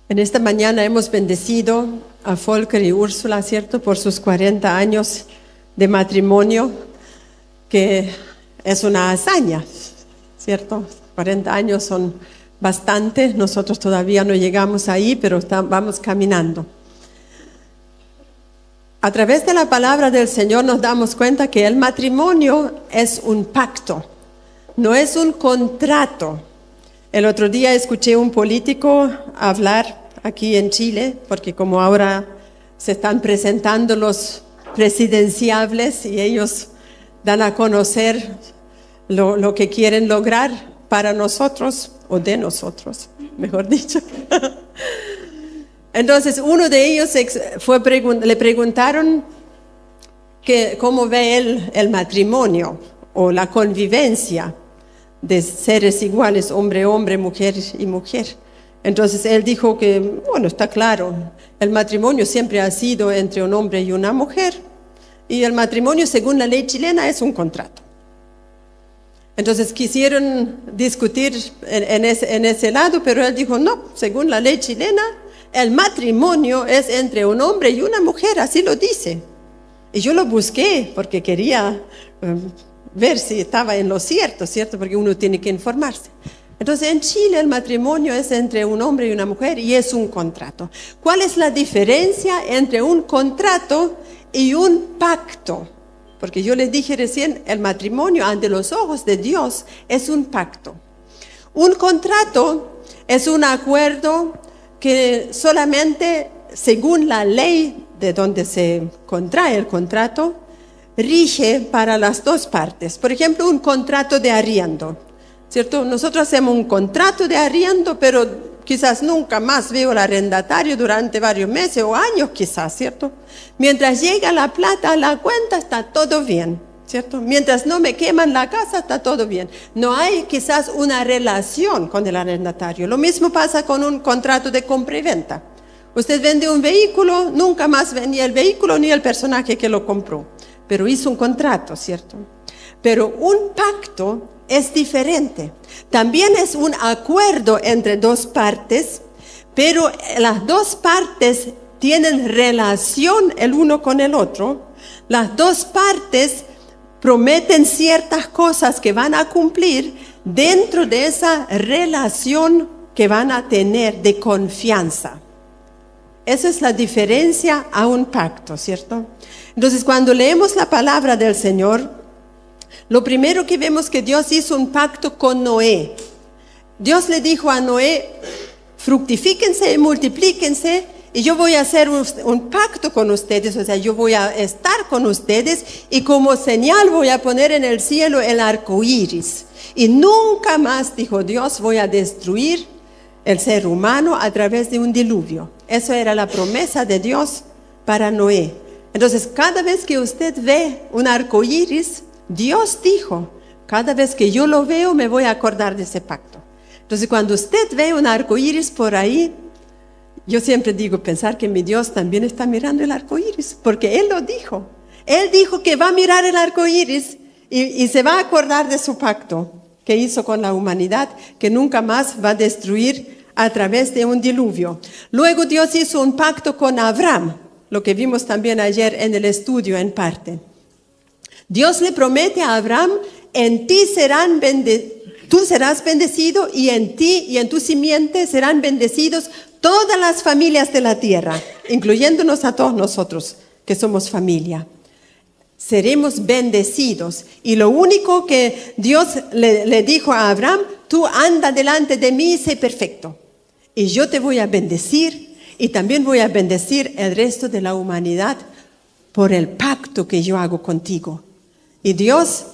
En esta mañana hemos bendecido a Volker y Úrsula, ¿cierto?, por sus 40 años de matrimonio, que es una hazaña, ¿cierto? 40 años son bastante, nosotros todavía no llegamos ahí, pero vamos caminando. A través de la palabra del Señor nos damos cuenta que el matrimonio es un pacto, no es un contrato. El otro día escuché un político hablar aquí en Chile, porque como ahora se están presentando los presidenciables y ellos dan a conocer lo que quieren lograr para nosotros, o de nosotros, mejor dicho. Entonces uno de ellos le preguntaron cómo ve él el matrimonio o la convivencia de seres iguales, hombre, hombre, mujer y mujer. Entonces él dijo que, bueno, está claro, el matrimonio siempre ha sido entre un hombre y una mujer, y el matrimonio según la ley chilena es un contrato. Entonces quisieron discutir en ese lado, pero él dijo, no, según la ley chilena, el matrimonio es entre un hombre y una mujer, así lo dice. Y yo lo busqué porque quería ver si estaba en lo cierto, ¿cierto? Porque uno tiene que informarse. Entonces en Chile el matrimonio es entre un hombre y una mujer y es un contrato. ¿Cuál es la diferencia entre un contrato y un pacto? Porque yo les dije recién, el matrimonio ante los ojos de Dios es un pacto. Un contrato es un acuerdo que solamente según la ley de donde se contrae el contrato, rige para las dos partes. Por ejemplo, un contrato de arriendo, ¿cierto? Nosotros hacemos un contrato de arriendo, pero quizás nunca más veo al arrendatario durante varios meses o años quizás, ¿cierto? Mientras llega la plata a la cuenta está todo bien, ¿cierto? Mientras no me queman la casa está todo bien. No hay quizás una relación con el arrendatario. Lo mismo pasa con un contrato de compra y venta. Usted vende un vehículo, nunca más ve ni el vehículo ni el personaje que lo compró, pero hizo un contrato, ¿cierto? Pero un pacto es diferente. También es un acuerdo entre dos partes, pero las dos partes tienen relación el uno con el otro. Las dos partes prometen ciertas cosas que van a cumplir dentro de esa relación que van a tener de confianza. Esa es la diferencia a un pacto, ¿cierto? Entonces, cuando leemos la palabra del Señor, lo primero que vemos que Dios hizo un pacto con Noé. Dios le dijo a Noé, fructifíquense y multiplíquense, y yo voy a hacer un pacto con ustedes, o sea, yo voy a estar con ustedes, y como señal voy a poner en el cielo el arco iris. Y nunca más, dijo Dios, voy a destruir el ser humano a través de un diluvio. Eso era la promesa de Dios para Noé. Entonces, cada vez que usted ve un arco iris, Dios dijo, cada vez que yo lo veo me voy a acordar de ese pacto. Entonces cuando usted ve un arco iris por ahí, yo siempre digo, pensar que mi Dios también está mirando el arco iris, porque Él lo dijo. Él dijo que va a mirar el arco iris y se va a acordar de su pacto que hizo con la humanidad, que nunca más va a destruir a través de un diluvio. Luego Dios hizo un pacto con Abraham, lo que vimos también ayer en el estudio en parte. Dios le promete a Abraham, en ti tú serás bendecido, y en ti y en tu simiente serán bendecidos todas las familias de la tierra, incluyéndonos a todos nosotros que somos familia. Seremos bendecidos. Y lo único que Dios le dijo a Abraham, tú anda delante de mí y sé perfecto. Y yo te voy a bendecir, y también voy a bendecir el resto de la humanidad por el pacto que yo hago contigo. Y Dios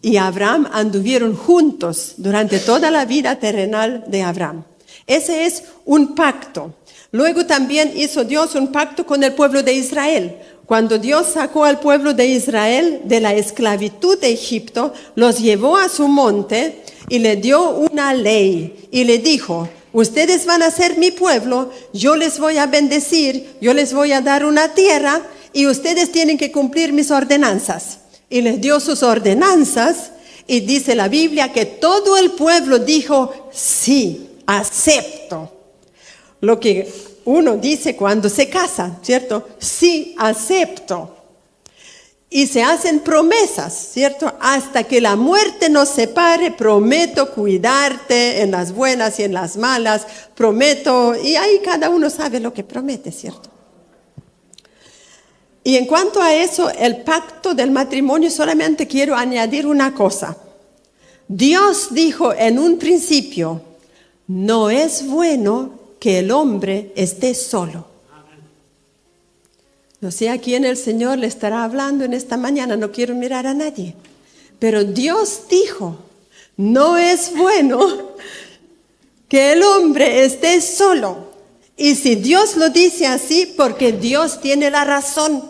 y Abraham anduvieron juntos durante toda la vida terrenal de Abraham. Ese es un pacto. Luego también hizo Dios un pacto con el pueblo de Israel. Cuando Dios sacó al pueblo de Israel de la esclavitud de Egipto, los llevó a su monte y le dio una ley. Y le dijo, ustedes van a ser mi pueblo, yo les voy a bendecir, yo les voy a dar una tierra y ustedes tienen que cumplir mis ordenanzas. Y les dio sus ordenanzas, y dice la Biblia que todo el pueblo dijo, sí, acepto. lo que uno dice cuando se casa, ¿cierto? Sí, acepto. Y se hacen promesas, ¿cierto? Hasta que la muerte nos separe, prometo cuidarte en las buenas y en las malas, prometo, y ahí cada uno sabe lo que promete, ¿cierto? Y en cuanto a eso, el pacto del matrimonio, solamente quiero añadir una cosa. Dios dijo en un principio, no es bueno que el hombre esté solo. No sé a quién el Señor le estará hablando en esta mañana, no quiero mirar a nadie. Pero Dios dijo, no es bueno que el hombre esté solo. Y si Dios lo dice así, porque Dios tiene la razón.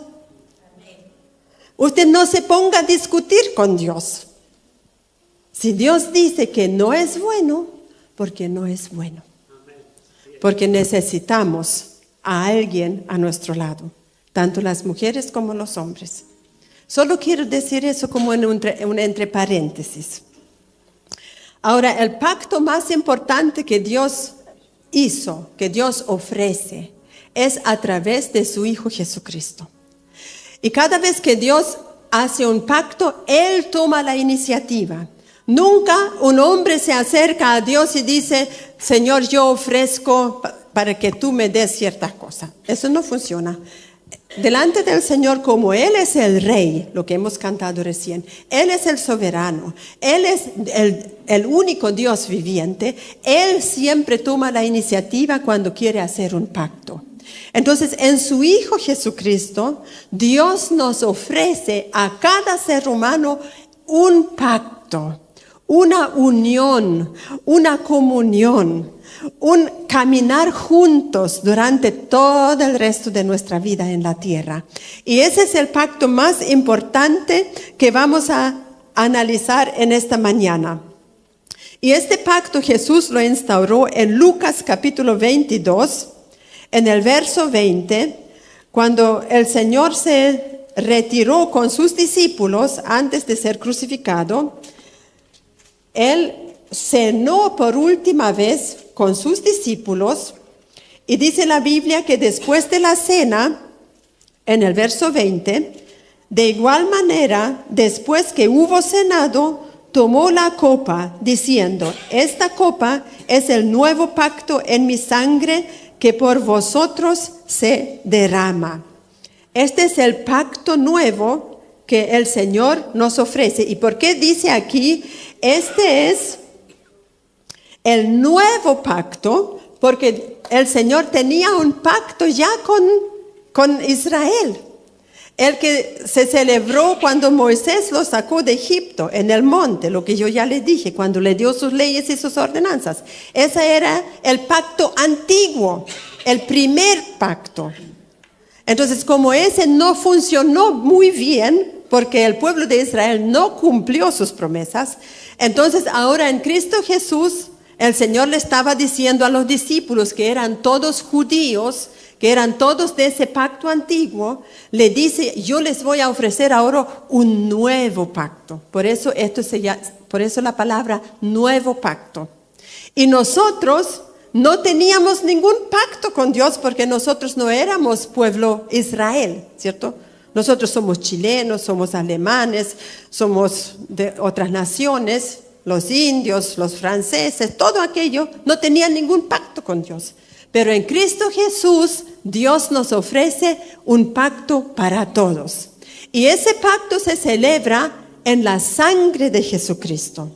Usted no se ponga a discutir con Dios. Si Dios dice que no es bueno, porque no es bueno. Porque necesitamos a alguien a nuestro lado. Tanto las mujeres como los hombres. Solo quiero decir eso como en un entre paréntesis. Ahora, el pacto más importante que Dios hizo, que Dios ofrece, es a través de su Hijo Jesucristo. Y cada vez que Dios hace un pacto, Él toma la iniciativa. Nunca un hombre se acerca a Dios y dice, Señor, yo ofrezco para que tú me des ciertas cosas. Eso no funciona. Delante del Señor, como Él es el Rey, lo que hemos cantado recién, Él es el soberano, Él es el único Dios viviente, Él siempre toma la iniciativa cuando quiere hacer un pacto. Entonces, en su Hijo Jesucristo, Dios nos ofrece a cada ser humano un pacto, una unión, una comunión, un caminar juntos durante todo el resto de nuestra vida en la tierra. Y ese es el pacto más importante que vamos a analizar en esta mañana. Y este pacto Jesús lo instauró en Lucas capítulo 22, en el verso 20, cuando el Señor se retiró con sus discípulos antes de ser crucificado. Él cenó por última vez con sus discípulos y dice la Biblia que después de la cena, en el verso 20, de igual manera, después que hubo cenado, tomó la copa diciendo, esta copa es el nuevo pacto en mi sangre que por vosotros se derrama. Este es el pacto nuevo que el Señor nos ofrece. ¿Y por qué dice aquí, este es el nuevo pacto? Porque el Señor tenía un pacto ya con Israel. El que se celebró cuando Moisés lo sacó de Egipto en el monte, lo que yo ya le dije, cuando le dio sus leyes y sus ordenanzas. Ese era el pacto antiguo, el primer pacto. Entonces, como ese no funcionó muy bien, porque el pueblo de Israel no cumplió sus promesas, entonces ahora en Cristo Jesús, el Señor le estaba diciendo a los discípulos que eran todos judíos, que eran todos de ese pacto antiguo, le dice, yo les voy a ofrecer ahora un nuevo pacto. Por eso la palabra nuevo pacto. Y nosotros no teníamos ningún pacto con Dios porque nosotros no éramos pueblo Israel, ¿cierto? Nosotros somos chilenos, somos alemanes, somos de otras naciones, los indios, los franceses, todo aquello, no tenían ningún pacto con Dios. Pero en Cristo Jesús, Dios nos ofrece un pacto para todos. Y ese pacto se celebra en la sangre de Jesucristo.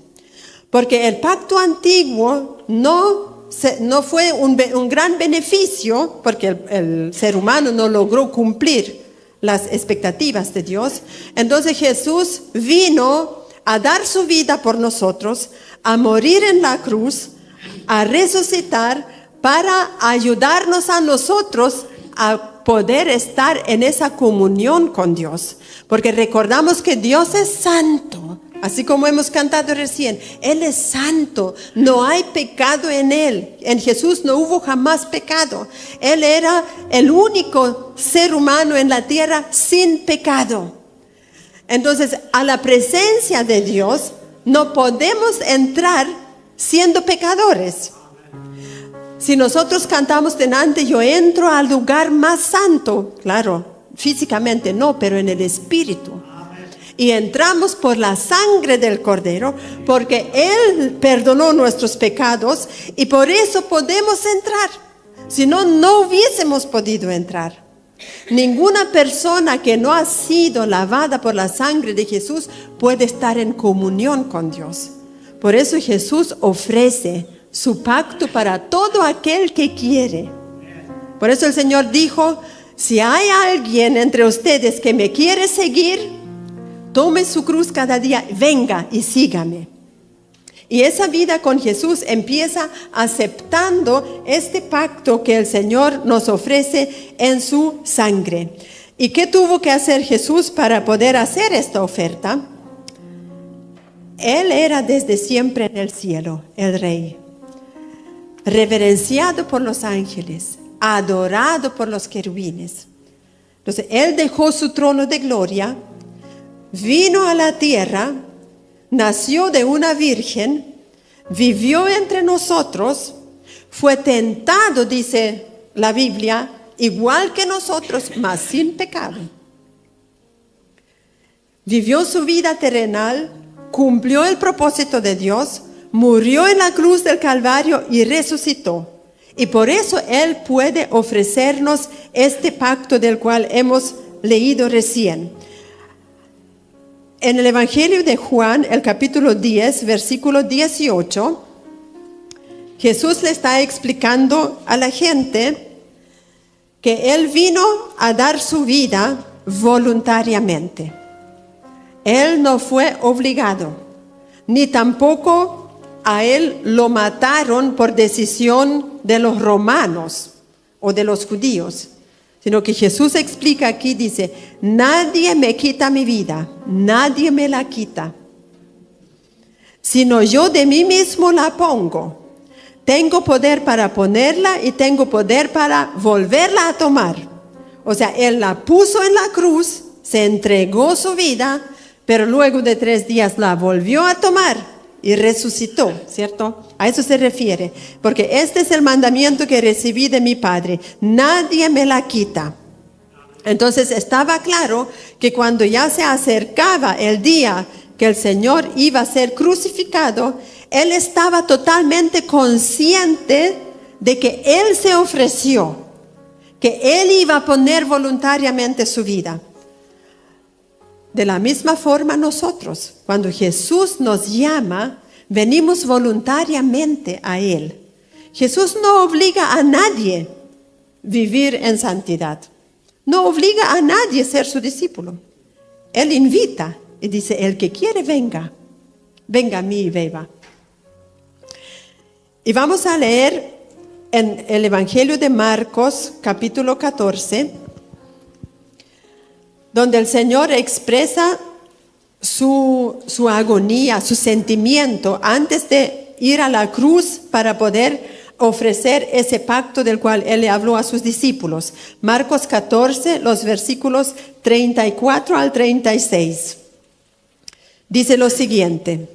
Porque el pacto antiguo no fue un gran beneficio, porque el ser humano no logró cumplir las expectativas de Dios. Entonces Jesús vino a dar su vida por nosotros, a morir en la cruz, a resucitar, para ayudarnos a nosotros a poder estar en esa comunión con Dios. Porque recordamos que Dios es santo, así como hemos cantado recién. Él es santo, no hay pecado en Él. En Jesús no hubo jamás pecado. Él era el único ser humano en la tierra sin pecado. Entonces, a la presencia de Dios no podemos entrar siendo pecadores. Si nosotros cantamos delante, yo entro al lugar más santo, claro, físicamente no, pero en el espíritu. Y entramos por la sangre del Cordero, porque Él perdonó nuestros pecados y por eso podemos entrar. Si no, no hubiésemos podido entrar. Ninguna persona que no ha sido lavada por la sangre de Jesús puede estar en comunión con Dios. Por eso Jesús ofrece su pacto para todo aquel que quiere. Por eso el Señor dijo, si hay alguien entre ustedes que me quiere seguir, tome su cruz cada día, venga y sígame. Y esa vida con Jesús empieza aceptando este pacto que el Señor nos ofrece en su sangre. ¿Y qué tuvo que hacer Jesús para poder hacer esta oferta? Él era desde siempre en el cielo, el Rey, reverenciado por los ángeles, adorado por los querubines. Entonces, Él dejó su trono de gloria, vino a la tierra, nació de una virgen, vivió entre nosotros, fue tentado, dice la Biblia, igual que nosotros, mas sin pecado. Vivió su vida terrenal, cumplió el propósito de Dios, murió en la cruz del Calvario y resucitó. Y por eso Él puede ofrecernos este pacto del cual hemos leído recién. En el Evangelio de Juan, el capítulo 10, versículo 18, Jesús le está explicando a la gente que Él vino a dar su vida voluntariamente. Él no fue obligado, ni tampoco a Él lo mataron por decisión de los romanos o de los judíos. Sino que Jesús explica aquí, dice, nadie me quita mi vida, nadie me la quita, sino yo de mí mismo la pongo. Tengo poder para ponerla y tengo poder para volverla a tomar. O sea, Él la puso en la cruz, se entregó su vida, pero luego de 3 días la volvió a tomar y resucitó, ¿cierto? A eso se refiere, porque este es el mandamiento que recibí de mi Padre, nadie me la quita. Entonces estaba claro que cuando ya se acercaba el día que el Señor iba a ser crucificado, Él estaba totalmente consciente de que Él se ofreció, que Él iba a poner voluntariamente su vida. De la misma forma nosotros, cuando Jesús nos llama, venimos voluntariamente a Él. Jesús no obliga a nadie a vivir en santidad. No obliga a nadie a ser su discípulo. Él invita y dice, el que quiere venga, venga a mí y beba. Y vamos a leer en el Evangelio de Marcos, capítulo 14, donde el Señor expresa su agonía, su sentimiento antes de ir a la cruz para poder ofrecer ese pacto del cual Él le habló a sus discípulos. Marcos 14, los versículos 34 al 36. Dice lo siguiente: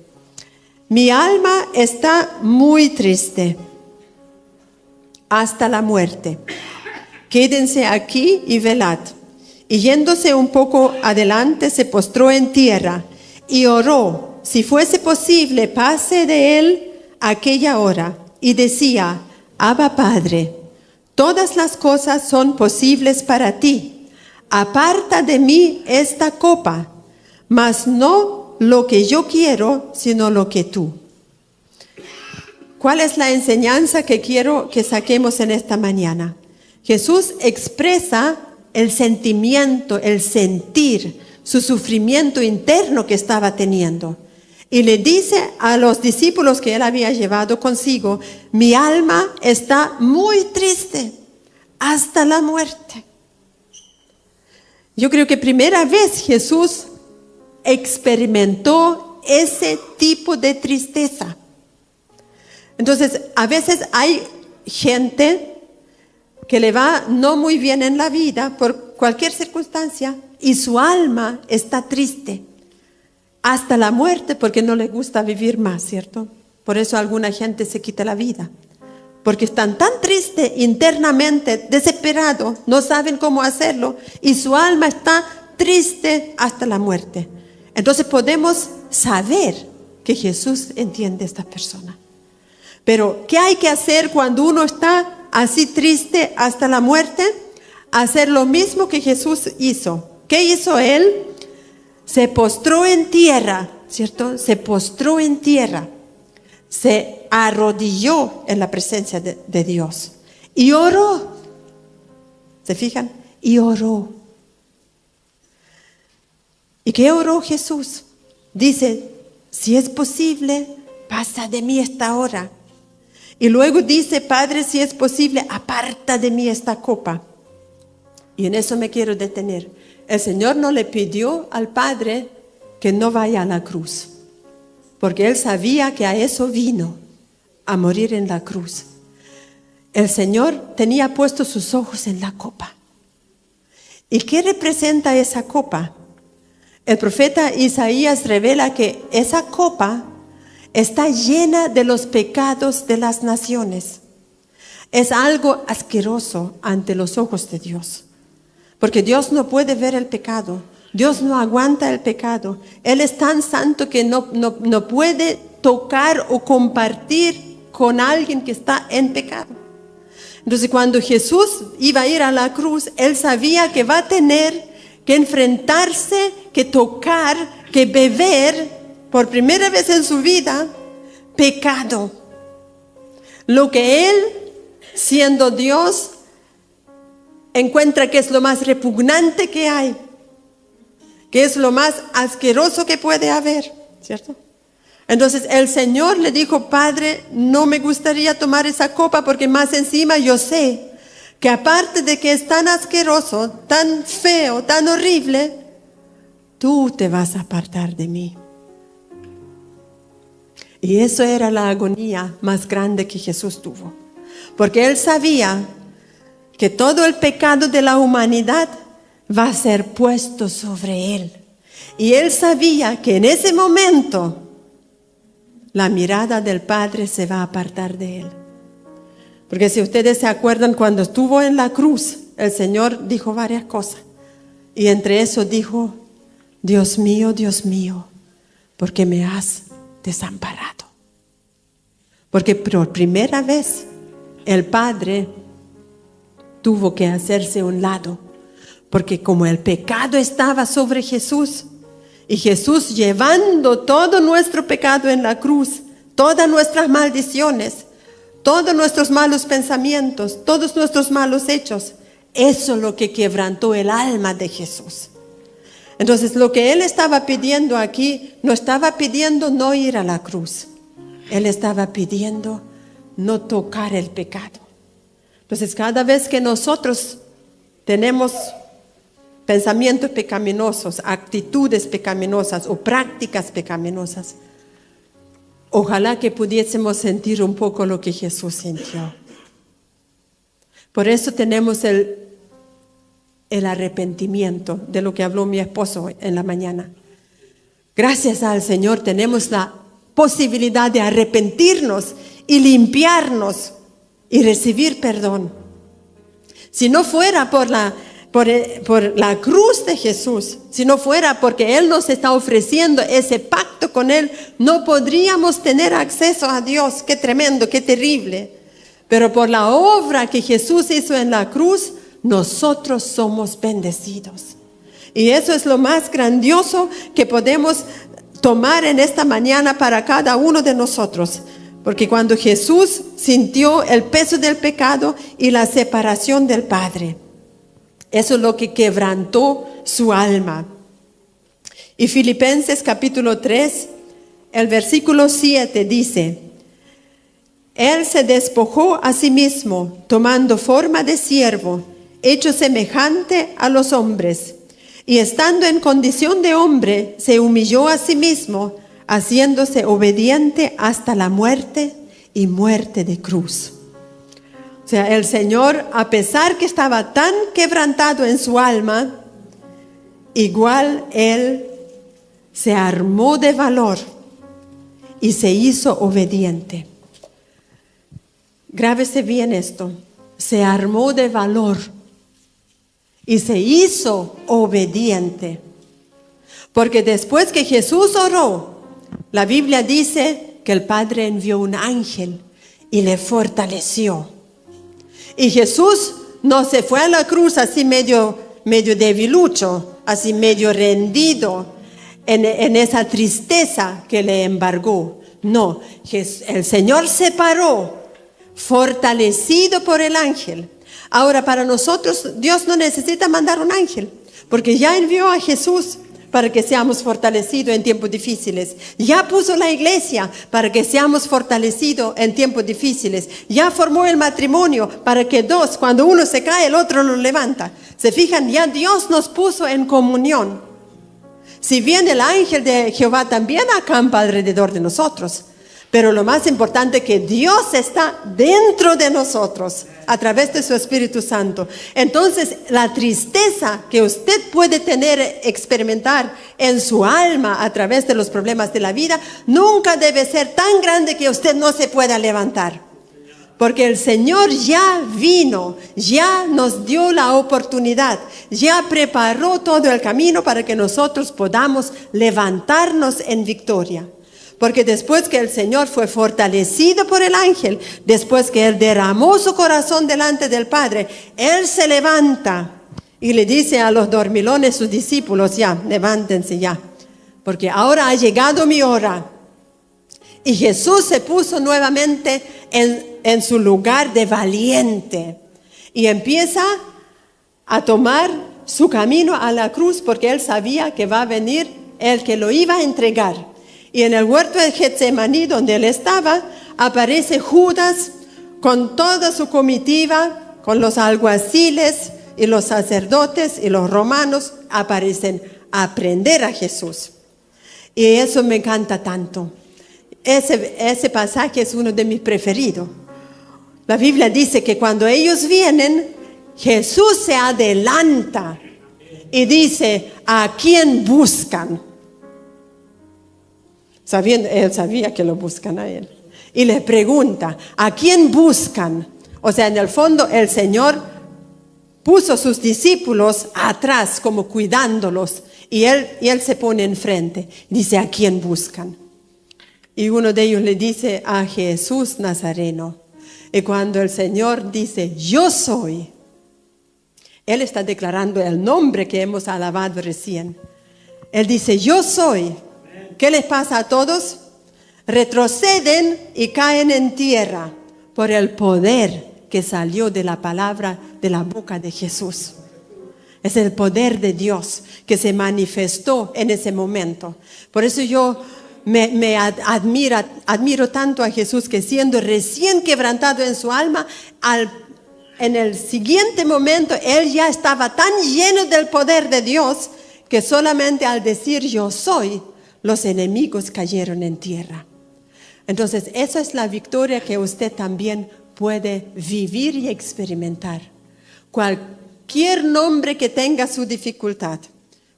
mi alma está muy triste hasta la muerte. Quédense aquí y velad. Y yéndose un poco adelante, se postró en tierra y oró, si fuese posible, pase de él aquella hora. Y decía, Abba Padre, todas las cosas son posibles para ti. Aparta de mí esta copa, mas no lo que yo quiero, sino lo que tú. ¿Cuál es la enseñanza que quiero que saquemos en esta mañana? Jesús expresa el sentimiento, el sentir, su sufrimiento interno que estaba teniendo. Y le dice a los discípulos que Él había llevado consigo, mi alma está muy triste hasta la muerte. Yo creo que primera vez Jesús experimentó ese tipo de tristeza. Entonces, a veces hay gente que le va no muy bien en la vida por cualquier circunstancia y su alma está triste hasta la muerte porque no le gusta vivir más, ¿cierto? Por eso alguna gente se quita la vida, porque están tan tristes internamente, desesperados, no saben cómo hacerlo, y su alma está triste hasta la muerte. Entonces podemos saber que Jesús entiende a esta persona. Pero, ¿qué hay que hacer cuando uno está así triste hasta la muerte? Hacer lo mismo que Jesús hizo. ¿Qué hizo Él? Se postró en tierra, ¿cierto? Se postró en tierra. Se arrodilló en la presencia de Dios. Y oró. ¿Se fijan? Y oró. ¿Y qué oró Jesús? Dice, si es posible, pasa de mí esta hora. Y luego dice, Padre, si es posible, aparta de mí esta copa. Y en eso me quiero detener. El Señor no le pidió al Padre que no vaya a la cruz, porque Él sabía que a eso vino, a morir en la cruz. El Señor tenía puestos sus ojos en la copa. ¿Y qué representa esa copa? El profeta Isaías revela que esa copa está llena de los pecados de las naciones. Es algo asqueroso ante los ojos de Dios, porque Dios no puede ver el pecado. Dios no aguanta el pecado. Él es tan santo que no puede tocar o compartir con alguien que está en pecado. Entonces, cuando Jesús iba a ir a la cruz, Él sabía que va a tener que enfrentarse, que tocar, que beber por primera vez en su vida pecado. Lo que Él, siendo Dios, encuentra que es lo más repugnante que hay, que es lo más asqueroso que puede haber, ¿cierto? Entonces el Señor le dijo, Padre, no me gustaría tomar esa copa, porque más encima yo sé que aparte de que es tan asqueroso, tan feo, tan horrible, tú te vas a apartar de mí. Y eso era la agonía más grande que Jesús tuvo, porque Él sabía que todo el pecado de la humanidad va a ser puesto sobre Él. Y Él sabía que en ese momento la mirada del Padre se va a apartar de Él. Porque si ustedes se acuerdan, cuando estuvo en la cruz, el Señor dijo varias cosas. Y entre eso dijo, Dios mío, ¿por qué me has desamparado? Porque por primera vez el Padre tuvo que hacerse a un lado, porque como el pecado estaba sobre Jesús, y Jesús llevando todo nuestro pecado en la cruz, todas nuestras maldiciones, todos nuestros malos pensamientos, todos nuestros malos hechos, eso es lo que quebrantó el alma de Jesús. Entonces lo que Él estaba pidiendo aquí, no estaba pidiendo no ir a la cruz, Él estaba pidiendo no tocar el pecado. Entonces, cada vez que nosotros tenemos pensamientos pecaminosos, actitudes pecaminosas o prácticas pecaminosas, ojalá que pudiésemos sentir un poco lo que Jesús sintió. Por eso tenemos el arrepentimiento, de lo que habló mi esposo en la mañana. Gracias al Señor tenemos la posibilidad de arrepentirnos y limpiarnos y recibir perdón. Si no fuera por la cruz de Jesús, si no fuera porque Él nos está ofreciendo ese pacto con Él, no podríamos tener acceso a Dios. Qué tremendo, qué terrible. Pero por la obra que Jesús hizo en la cruz, nosotros somos bendecidos. Y eso es lo más grandioso que podemos tomar en esta mañana para cada uno de nosotros. Porque cuando Jesús sintió el peso del pecado y la separación del Padre, eso es lo que quebrantó su alma. Y Filipenses capítulo 3, el versículo 7 dice, Él se despojó a sí mismo, tomando forma de siervo, hecho semejante a los hombres, y estando en condición de hombre, se humilló a sí mismo, haciéndose obediente hasta la muerte y muerte de cruz. O sea, el Señor, a pesar que estaba tan quebrantado en su alma, igual Él se armó de valor y se hizo obediente. Grábese bien esto, se armó de valor y se hizo obediente. Porque después que Jesús oró, la Biblia dice que el Padre envió un ángel y le fortaleció. Y Jesús no se fue a la cruz así medio debilucho, así medio rendido en esa tristeza que le embargó. No, el Señor se paró, fortalecido por el ángel. Ahora, para nosotros, Dios no necesita mandar un ángel, porque ya envió a Jesús para que seamos fortalecidos en tiempos difíciles. Ya puso la iglesia para que seamos fortalecidos en tiempos difíciles. Ya formó el matrimonio para que dos, cuando uno se cae, el otro lo levanta. ¿Se fijan? Ya Dios nos puso en comunión. Si bien el ángel de Jehová también acampa alrededor de nosotros, pero lo más importante es que Dios está dentro de nosotros a través de su Espíritu Santo. Entonces, la tristeza que usted puede experimentar en su alma a través de los problemas de la vida, nunca debe ser tan grande que usted no se pueda levantar. Porque el Señor ya vino, ya nos dio la oportunidad, ya preparó todo el camino para que nosotros podamos levantarnos en victoria. Porque después que el Señor fue fortalecido por el ángel, después que Él derramó su corazón delante del Padre, Él se levanta y le dice a los dormilones, sus discípulos, ya, levántense ya, porque ahora ha llegado mi hora. Y Jesús se puso nuevamente en su lugar de valiente y empieza a tomar su camino a la cruz, porque Él sabía que va a venir el que lo iba a entregar. Y en el huerto de Getsemaní, donde Él estaba, aparece Judas con toda su comitiva, con los alguaciles y los sacerdotes y los romanos, aparecen a prender a Jesús. Y eso me encanta tanto. Ese pasaje es uno de mis preferidos. La Biblia dice que cuando ellos vienen, Jesús se adelanta y dice, ¿a quién buscan? Él sabía que lo buscan a Él. Y le pregunta, ¿a quién buscan? O sea, en el fondo el Señor puso sus discípulos atrás, como cuidándolos. Y él se pone enfrente. Dice, ¿a quién buscan? Y uno de ellos le dice, a Jesús Nazareno. Y cuando el Señor dice, yo soy, Él está declarando el nombre que hemos alabado recién. Él dice, yo soy. ¿Qué les pasa a todos? Retroceden y caen en tierra por el poder que salió de la palabra de la boca de Jesús. Es el poder de Dios que se manifestó en ese momento. Por eso yo me admiro tanto a Jesús, que siendo recién quebrantado en su alma, en el siguiente momento Él ya estaba tan lleno del poder de Dios que solamente al decir yo soy, los enemigos cayeron en tierra. Entonces, esa es la victoria que usted también puede vivir y experimentar. Cualquier nombre que tenga su dificultad,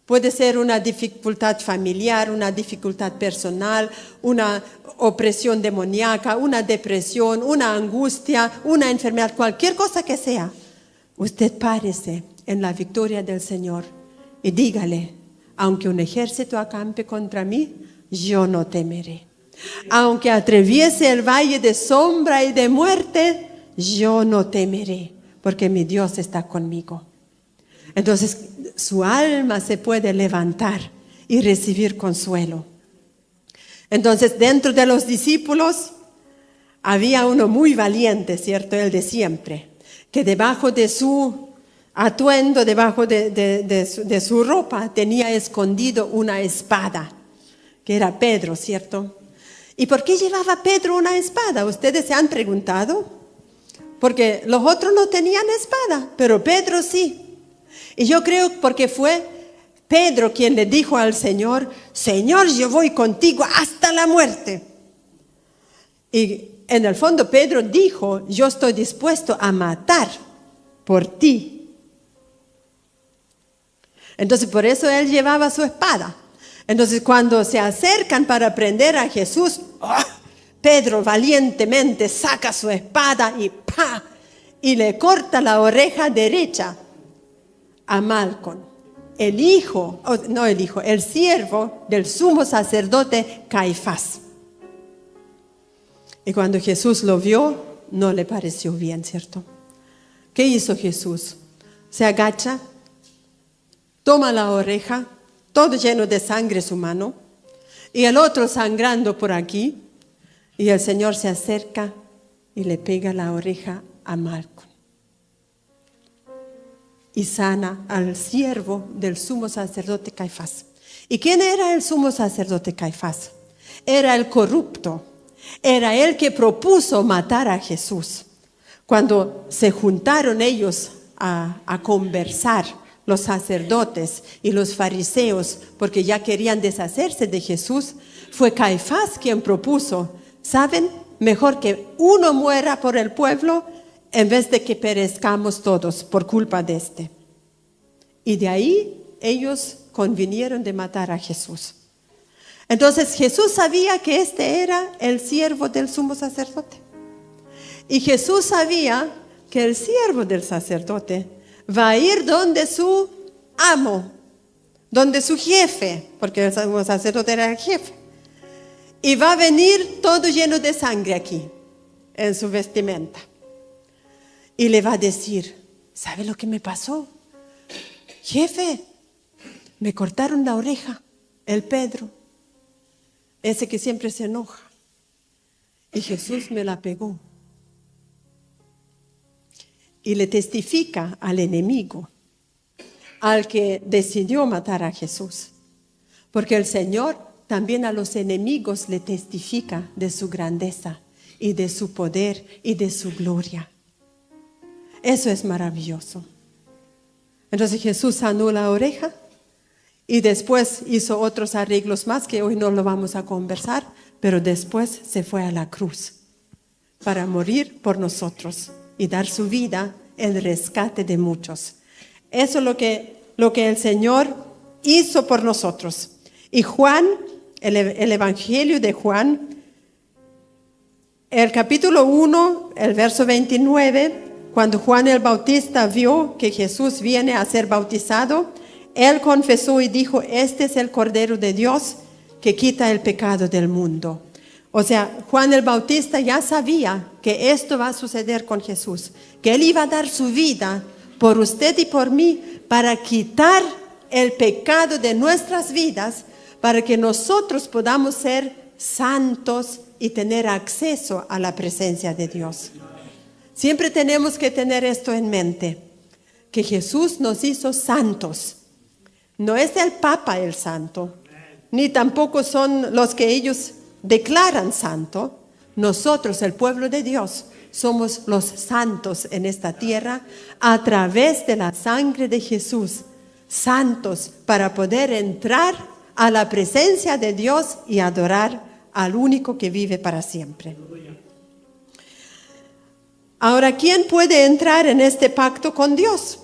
puede ser una dificultad familiar, una dificultad personal, una opresión demoníaca, una depresión, una angustia, una enfermedad, cualquier cosa que sea, usted párese en la victoria del Señor y dígale, aunque un ejército acampe contra mí, yo no temeré. Aunque atraviese el valle de sombra y de muerte, yo no temeré, porque mi Dios está conmigo. Entonces, su alma se puede levantar y recibir consuelo. Entonces, dentro de los discípulos, había uno muy valiente, ¿cierto? El de siempre, que debajo de su atuendo, debajo de su ropa, tenía escondido una espada, que era Pedro, ¿cierto? ¿Y por qué llevaba Pedro una espada? ¿Ustedes se han preguntado? Porque los otros no tenían espada, pero Pedro sí. Y yo creo porque fue Pedro quien le dijo al Señor, Señor, yo voy contigo hasta la muerte. Y en el fondo Pedro dijo, yo estoy dispuesto a matar por ti. Entonces, por eso él llevaba su espada. Entonces, cuando se acercan para prender a Jesús, Pedro valientemente saca su espada y ¡pa! Y le corta la oreja derecha a Malcom, el siervo del sumo sacerdote Caifás. Y cuando Jesús lo vio, no le pareció bien, ¿cierto? ¿Qué hizo Jesús? Se agacha, toma la oreja, todo lleno de sangre su mano, y el otro sangrando por aquí, y el Señor se acerca y le pega la oreja a Malcom. Y sana al siervo del sumo sacerdote Caifás. ¿Y quién era el sumo sacerdote Caifás? Era el corrupto. Era el que propuso matar a Jesús. Cuando se juntaron ellos a conversar, los sacerdotes y los fariseos, porque ya querían deshacerse de Jesús, fue Caifás quien propuso, ¿saben? Mejor que uno muera por el pueblo en vez de que perezcamos todos por culpa de este. Y de ahí ellos convinieron de matar a Jesús. Entonces Jesús sabía que este era el siervo del sumo sacerdote. Y Jesús sabía que el siervo del sacerdote va a ir donde su amo, donde su jefe, porque el sumo sacerdote era el jefe. Y va a venir todo lleno de sangre aquí, en su vestimenta. Y le va a decir, ¿sabe lo que me pasó? Jefe, me cortaron la oreja, el Pedro, ese que siempre se enoja. Y Jesús me la pegó. Y le testifica al enemigo, al que decidió matar a Jesús. Porque el Señor también a los enemigos le testifica de su grandeza y de su poder y de su gloria. Eso es maravilloso. Entonces Jesús sanó la oreja y después hizo otros arreglos más que hoy no lo vamos a conversar, pero después se fue a la cruz para morir por nosotros y dar su vida en rescate de muchos. Eso es lo que el Señor hizo por nosotros. Y Juan, el Evangelio de Juan, el capítulo 1, el verso 29, cuando Juan el Bautista vio que Jesús viene a ser bautizado, él confesó y dijo, este es el Cordero de Dios que quita el pecado del mundo. O sea, Juan el Bautista ya sabía que esto va a suceder con Jesús, que Él iba a dar su vida por usted y por mí para quitar el pecado de nuestras vidas, para que nosotros podamos ser santos y tener acceso a la presencia de Dios. Siempre tenemos que tener esto en mente, que Jesús nos hizo santos. No es el Papa el santo, ni tampoco son los que ellos declaran santo. Nosotros, el pueblo de Dios, somos los santos en esta tierra a través de la sangre de Jesús. Santos para poder entrar a la presencia de Dios y adorar al único que vive para siempre. Ahora, ¿quién puede entrar en este pacto con Dios?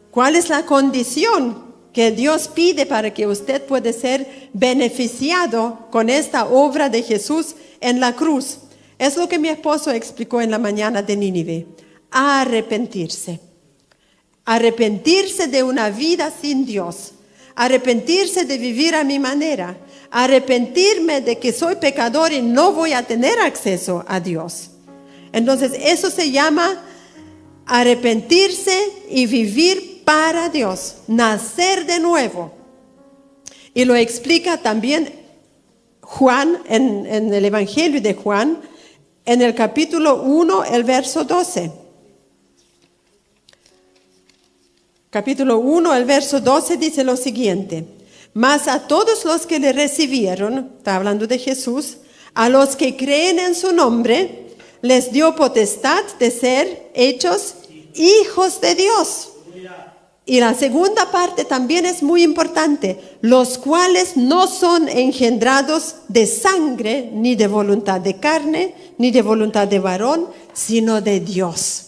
¿Cuál es la condición que Dios pide para que usted pueda ser beneficiado con esta obra de Jesús en la cruz? Es lo que mi esposo explicó en la mañana de Nínive. Arrepentirse. Arrepentirse de una vida sin Dios. Arrepentirse de vivir a mi manera. Arrepentirme de que soy pecador y no voy a tener acceso a Dios. Entonces eso se llama arrepentirse y vivir para Dios, nacer de nuevo. Y lo explica también Juan en el Evangelio de Juan, en el capítulo 1, el verso 12. Capítulo 1, el verso 12 dice lo siguiente: mas a todos los que le recibieron, está hablando de Jesús, a los que creen en su nombre, les dio potestad de ser hechos hijos de Dios. Y la segunda parte también es muy importante: los cuales no son engendrados de sangre, ni de voluntad de carne, ni de voluntad de varón, sino de Dios.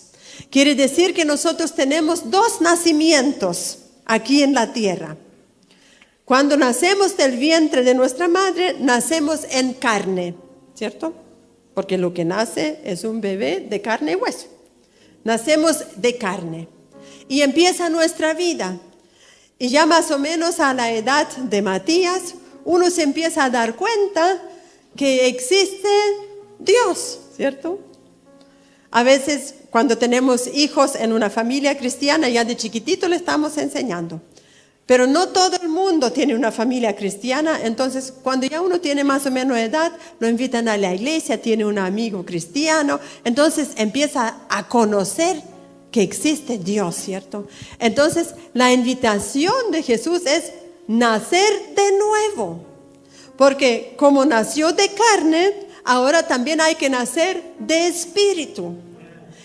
Quiere decir que nosotros tenemos dos nacimientos aquí en la tierra. Cuando nacemos del vientre de nuestra madre, nacemos en carne, ¿cierto? porque lo que nace es un bebé de carne y hueso. Nacemos de carne y empieza nuestra vida. Y ya más o menos a la edad de Matías, uno se empieza a dar cuenta que existe Dios, ¿cierto? A veces cuando tenemos hijos en una familia cristiana, ya de chiquitito le estamos enseñando. Pero no todo el mundo tiene una familia cristiana, entonces cuando ya uno tiene más o menos edad, lo invitan a la iglesia, tiene un amigo cristiano, entonces empieza a conocer que existe Dios, ¿cierto? Entonces la invitación de Jesús es nacer de nuevo, porque como nació de carne, ahora también hay que nacer de espíritu.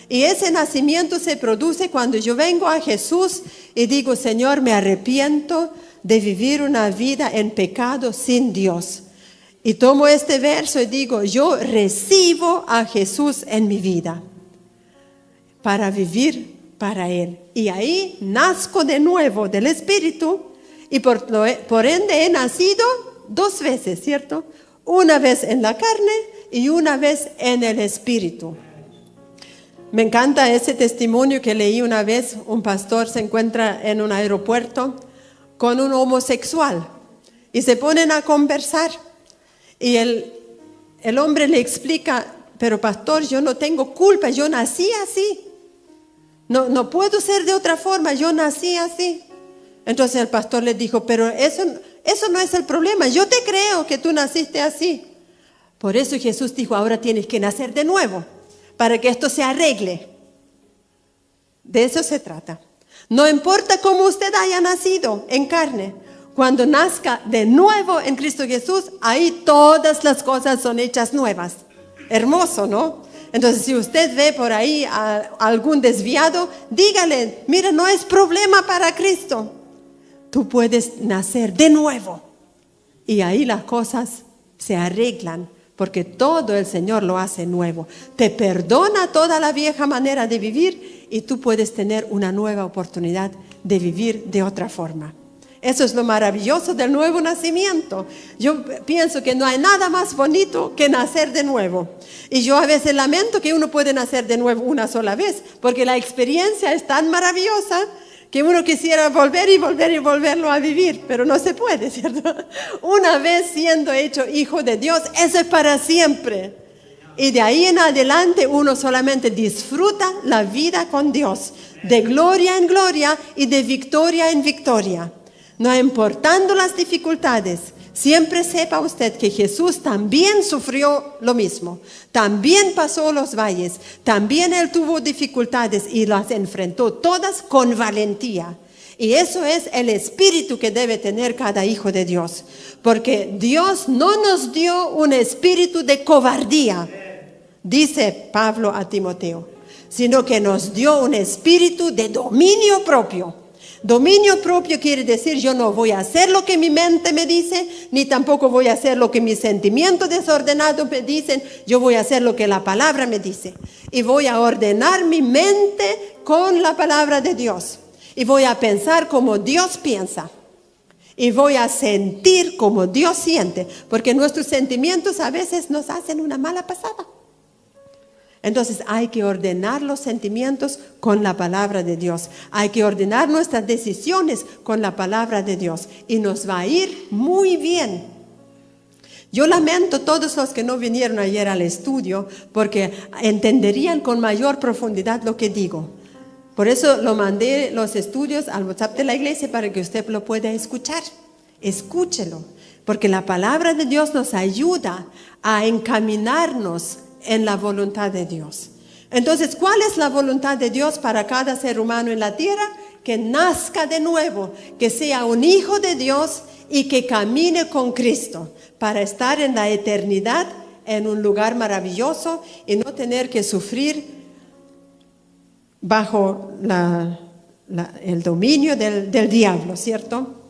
Y ese nacimiento se produce cuando yo vengo a Jesús y digo, Señor, me arrepiento de vivir una vida en pecado sin Dios. Y tomo este verso y digo, yo recibo a Jesús en mi vida para vivir para Él. Y ahí nazco de nuevo del Espíritu y por ende he nacido 2 veces, ¿cierto? Una vez en la carne y una vez en el Espíritu. Me encanta ese testimonio que leí una vez. Un pastor se encuentra en un aeropuerto con un homosexual y se ponen a conversar. Y el hombre le explica, pero pastor, yo no tengo culpa, yo nací así. No puedo ser de otra forma, yo nací así. Entonces el pastor le dijo, pero eso no es el problema, yo te creo que tú naciste así. Por eso Jesús dijo, ahora tienes que nacer de nuevo, para que esto se arregle. De eso se trata. No importa cómo usted haya nacido en carne, cuando nazca de nuevo en Cristo Jesús, ahí todas las cosas son hechas nuevas. Hermoso, ¿no? Entonces, si usted ve por ahí a algún desviado, dígale, mira, no es problema para Cristo. Tú puedes nacer de nuevo. Y ahí las cosas se arreglan, porque todo el Señor lo hace nuevo. Te perdona toda la vieja manera de vivir y tú puedes tener una nueva oportunidad de vivir de otra forma. Eso es lo maravilloso del nuevo nacimiento. Yo pienso que no hay nada más bonito que nacer de nuevo. Y yo a veces lamento que uno puede nacer de nuevo una sola vez, porque la experiencia es tan maravillosa que uno quisiera volver y volver y volverlo a vivir, pero no se puede, ¿cierto? Una vez siendo hecho hijo de Dios, eso es para siempre. Y de ahí en adelante uno solamente disfruta la vida con Dios, de gloria en gloria y de victoria en victoria. No importando las dificultades, siempre sepa usted que Jesús también sufrió lo mismo, también pasó los valles, también Él tuvo dificultades y las enfrentó todas con valentía. Y eso es el espíritu que debe tener cada hijo de Dios, porque Dios no nos dio un espíritu de cobardía, dice Pablo a Timoteo, sino que nos dio un espíritu de dominio propio. Dominio propio quiere decir, yo no voy a hacer lo que mi mente me dice, ni tampoco voy a hacer lo que mis sentimientos desordenados me dicen. Yo voy a hacer lo que la palabra me dice. Y voy a ordenar mi mente con la palabra de Dios. Y voy a pensar como Dios piensa. Y voy a sentir como Dios siente. Porque nuestros sentimientos a veces nos hacen una mala pasada. Entonces hay que ordenar los sentimientos con la palabra de Dios. Hay que ordenar nuestras decisiones con la palabra de Dios. Y nos va a ir muy bien. Yo lamento a todos los que no vinieron ayer al estudio porque entenderían con mayor profundidad lo que digo. Por eso lo mandé los estudios al WhatsApp de la iglesia para que usted lo pueda escuchar. Escúchelo. Porque la palabra de Dios nos ayuda a encaminarnos en la voluntad de Dios. Entonces, ¿cuál es la voluntad de Dios para cada ser humano en la tierra? Que nazca de nuevo, que sea un hijo de Dios y que camine con Cristo para estar en la eternidad en un lugar maravilloso y no tener que sufrir bajo el dominio del diablo, ¿cierto?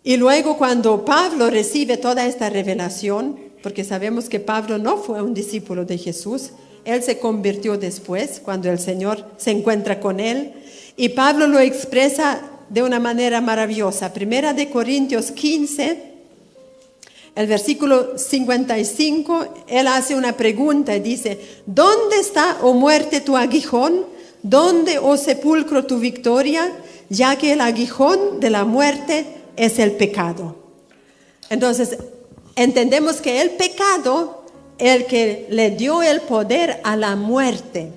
Y luego cuando Pablo recibe toda esta revelación, porque sabemos que Pablo no fue un discípulo de Jesús, él se convirtió después, cuando el Señor se encuentra con él, y Pablo lo expresa de una manera maravillosa. Primera de Corintios 15, el versículo 55, él hace una pregunta y dice, ¿dónde está, oh muerte, tu aguijón? ¿Dónde, oh sepulcro, tu victoria? Ya que el aguijón de la muerte es el pecado. Entonces, entendemos que el pecado, el que le dio el poder a la muerte.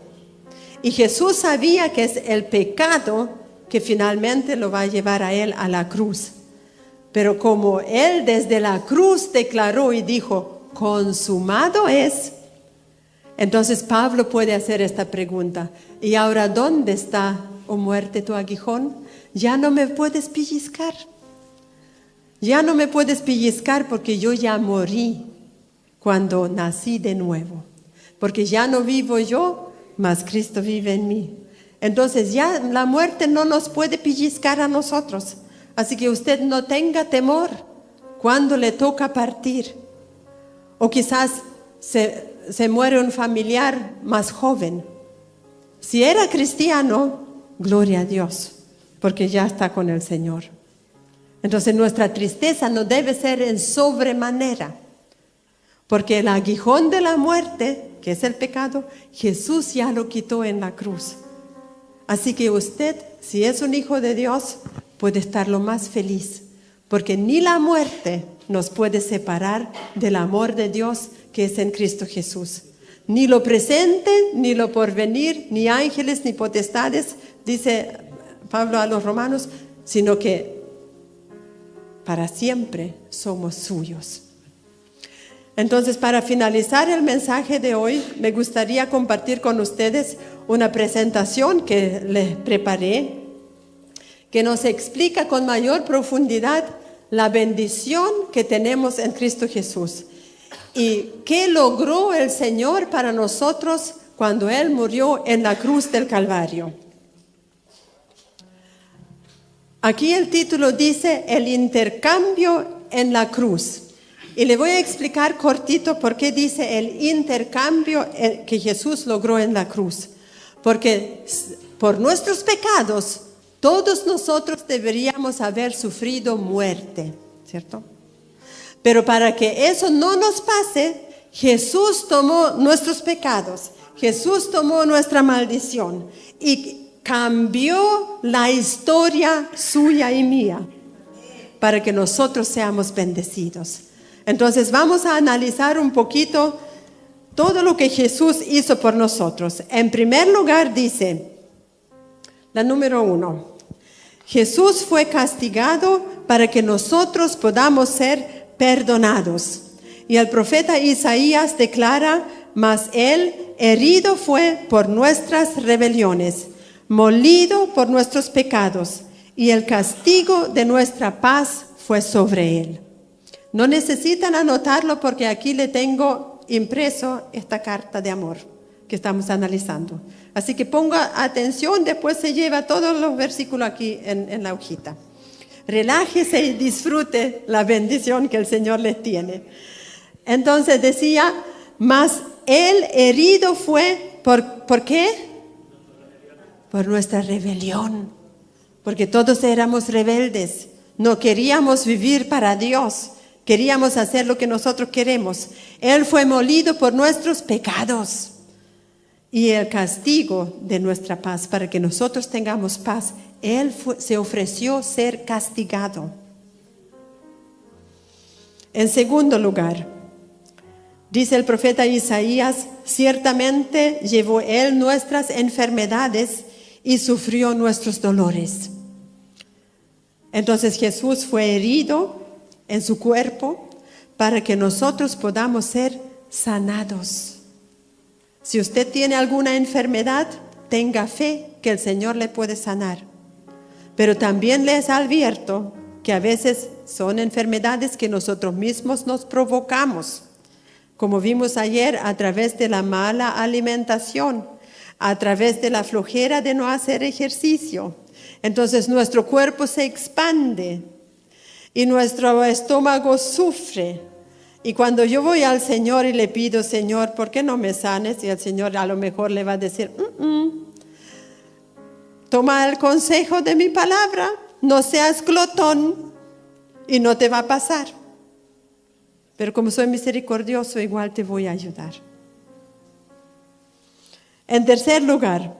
Y Jesús sabía que es el pecado que finalmente lo va a llevar a él a la cruz. Pero como él desde la cruz declaró y dijo, consumado es, entonces Pablo puede hacer esta pregunta. ¿Y ahora dónde está, oh muerte, tu aguijón? Ya no me puedes pellizcar. Ya no me puedes pellizcar porque yo ya morí cuando nací de nuevo. Porque ya no vivo yo, mas Cristo vive en mí. Entonces ya la muerte no nos puede pellizcar a nosotros. Así que usted no tenga temor cuando le toca partir. O quizás se muere un familiar más joven. Si era cristiano, gloria a Dios, porque ya está con el Señor. Entonces nuestra tristeza no debe ser en sobremanera, porque el aguijón de la muerte, que es el pecado, Jesús ya lo quitó en la cruz. Así que usted, si es un hijo de Dios, puede estar lo más feliz, porque ni la muerte nos puede separar del amor de Dios que es en Cristo Jesús. Ni lo presente, ni lo porvenir, ni ángeles, ni potestades, dice Pablo a los romanos, sino que para siempre somos suyos. Entonces, para finalizar el mensaje de hoy, me gustaría compartir con ustedes una presentación que les preparé, que nos explica con mayor profundidad la bendición que tenemos en Cristo Jesús y qué logró el Señor para nosotros cuando Él murió en la cruz del Calvario. Aquí el título dice el intercambio en la cruz. Y le voy a explicar cortito por qué dice el intercambio que Jesús logró en la cruz. Porque por nuestros pecados, todos nosotros deberíamos haber sufrido muerte, ¿cierto? Pero para que eso no nos pase, Jesús tomó nuestros pecados, Jesús tomó nuestra maldición y cambió la historia suya y mía para que nosotros seamos bendecidos. Entonces vamos a analizar un poquito todo lo que Jesús hizo por nosotros. En primer lugar dice, la número 1, Jesús fue castigado para que nosotros podamos ser perdonados. Y el profeta Isaías declara, mas él herido fue por nuestras rebeliones, molido por nuestros pecados, y el castigo de nuestra paz fue sobre él. No necesitan anotarlo porque aquí le tengo impreso esta carta de amor que estamos analizando. Así que ponga atención, después se lleva todos los versículos aquí en la hojita. Relájese y disfrute la bendición que el Señor les tiene. Entonces decía, mas él herido fue, ¿por qué? Por nuestra rebelión. Porque todos éramos rebeldes, no queríamos vivir para Dios. Queríamos hacer lo que nosotros queremos. Él fue molido por nuestros pecados. Y el castigo de nuestra paz, para que nosotros tengamos paz, Él se ofreció ser castigado. En segundo lugar, dice el profeta Isaías, ciertamente llevó Él nuestras enfermedades y sufrió nuestros dolores. Entonces Jesús fue herido en su cuerpo para que nosotros podamos ser sanados. Si usted tiene alguna enfermedad, tenga fe que el Señor le puede sanar. Pero también les advierto que a veces son enfermedades que nosotros mismos nos provocamos, como vimos ayer, a través de la mala alimentación, a través de la flojera de no hacer ejercicio. Entonces nuestro cuerpo se expande y nuestro estómago sufre. Y cuando yo voy al Señor y le pido, Señor, ¿por qué no me sanes? Y el Señor a lo mejor le va a decir, toma el consejo de mi palabra, no seas glotón y no te va a pasar. pero como soy misericordioso, igual te voy a ayudar. En tercer lugar,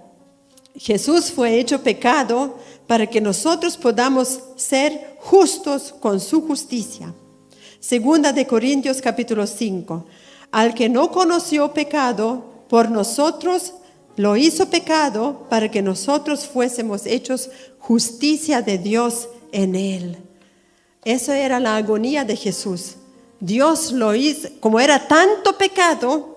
Jesús fue hecho pecado para que nosotros podamos ser justos con su justicia. Segunda de Corintios capítulo 5. Al que no conoció pecado, por nosotros lo hizo pecado para que nosotros fuésemos hechos justicia de Dios en él. Eso era la agonía de Jesús. Dios lo hizo, como era tanto pecado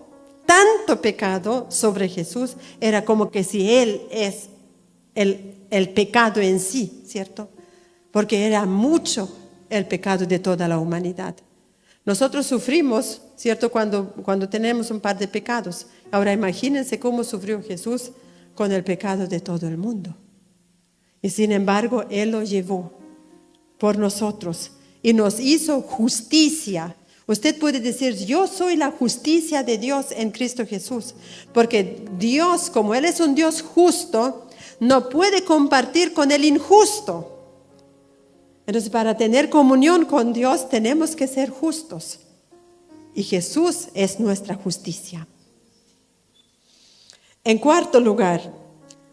sobre Jesús, era como que si Él es el pecado en sí, ¿cierto? Porque era mucho el pecado de toda la humanidad. Nosotros sufrimos, ¿cierto? Cuando tenemos un par de pecados. Ahora imagínense cómo sufrió Jesús con el pecado de todo el mundo. Y sin embargo, Él lo llevó por nosotros y nos hizo justicia. Usted puede decir, yo soy la justicia de Dios en Cristo Jesús, porque Dios, como Él es un Dios justo, no puede compartir con el injusto. Entonces, para tener comunión con Dios tenemos que ser justos, y Jesús es nuestra justicia. En cuarto lugar,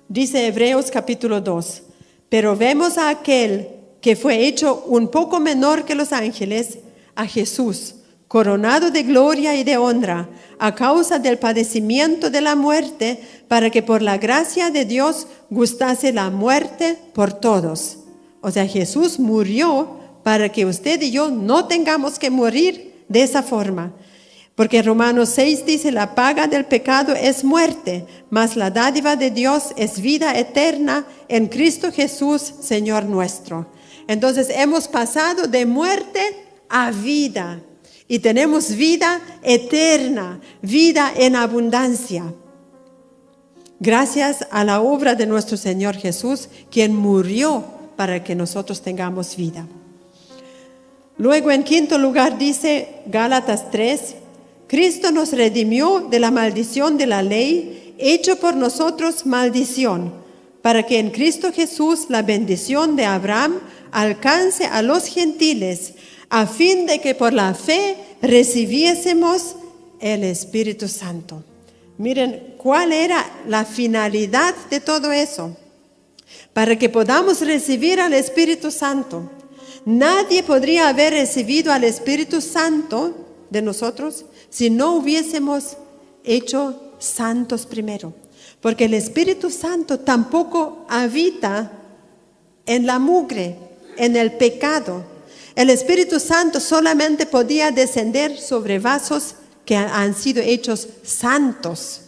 dice Hebreos capítulo 2, pero vemos a aquel que fue hecho un poco menor que los ángeles, a Jesús, coronado de gloria y de honra, a causa del padecimiento de la muerte, para que por la gracia de Dios gustase la muerte por todos. O sea, Jesús murió para que usted y yo no tengamos que morir de esa forma. Porque Romanos 6 dice, la paga del pecado es muerte, mas la dádiva de Dios es vida eterna en Cristo Jesús, Señor nuestro. Entonces hemos pasado de muerte a vida y tenemos vida eterna, vida en abundancia. Gracias a la obra de nuestro Señor Jesús, quien murió para que nosotros tengamos vida. Luego en quinto lugar dice Gálatas 3, Cristo nos redimió de la maldición de la ley, hecho por nosotros maldición, para que en Cristo Jesús la bendición de Abraham alcance a los gentiles, a fin de que por la fe recibiésemos el Espíritu Santo. Miren, ¿cuál era la finalidad de todo eso? Para que podamos recibir al Espíritu Santo. Nadie podría haber recibido al Espíritu Santo de nosotros si no hubiésemos hecho santos primero. Porque el Espíritu Santo tampoco habita en la mugre, en el pecado. El Espíritu Santo solamente podía descender sobre vasos que han sido hechos santos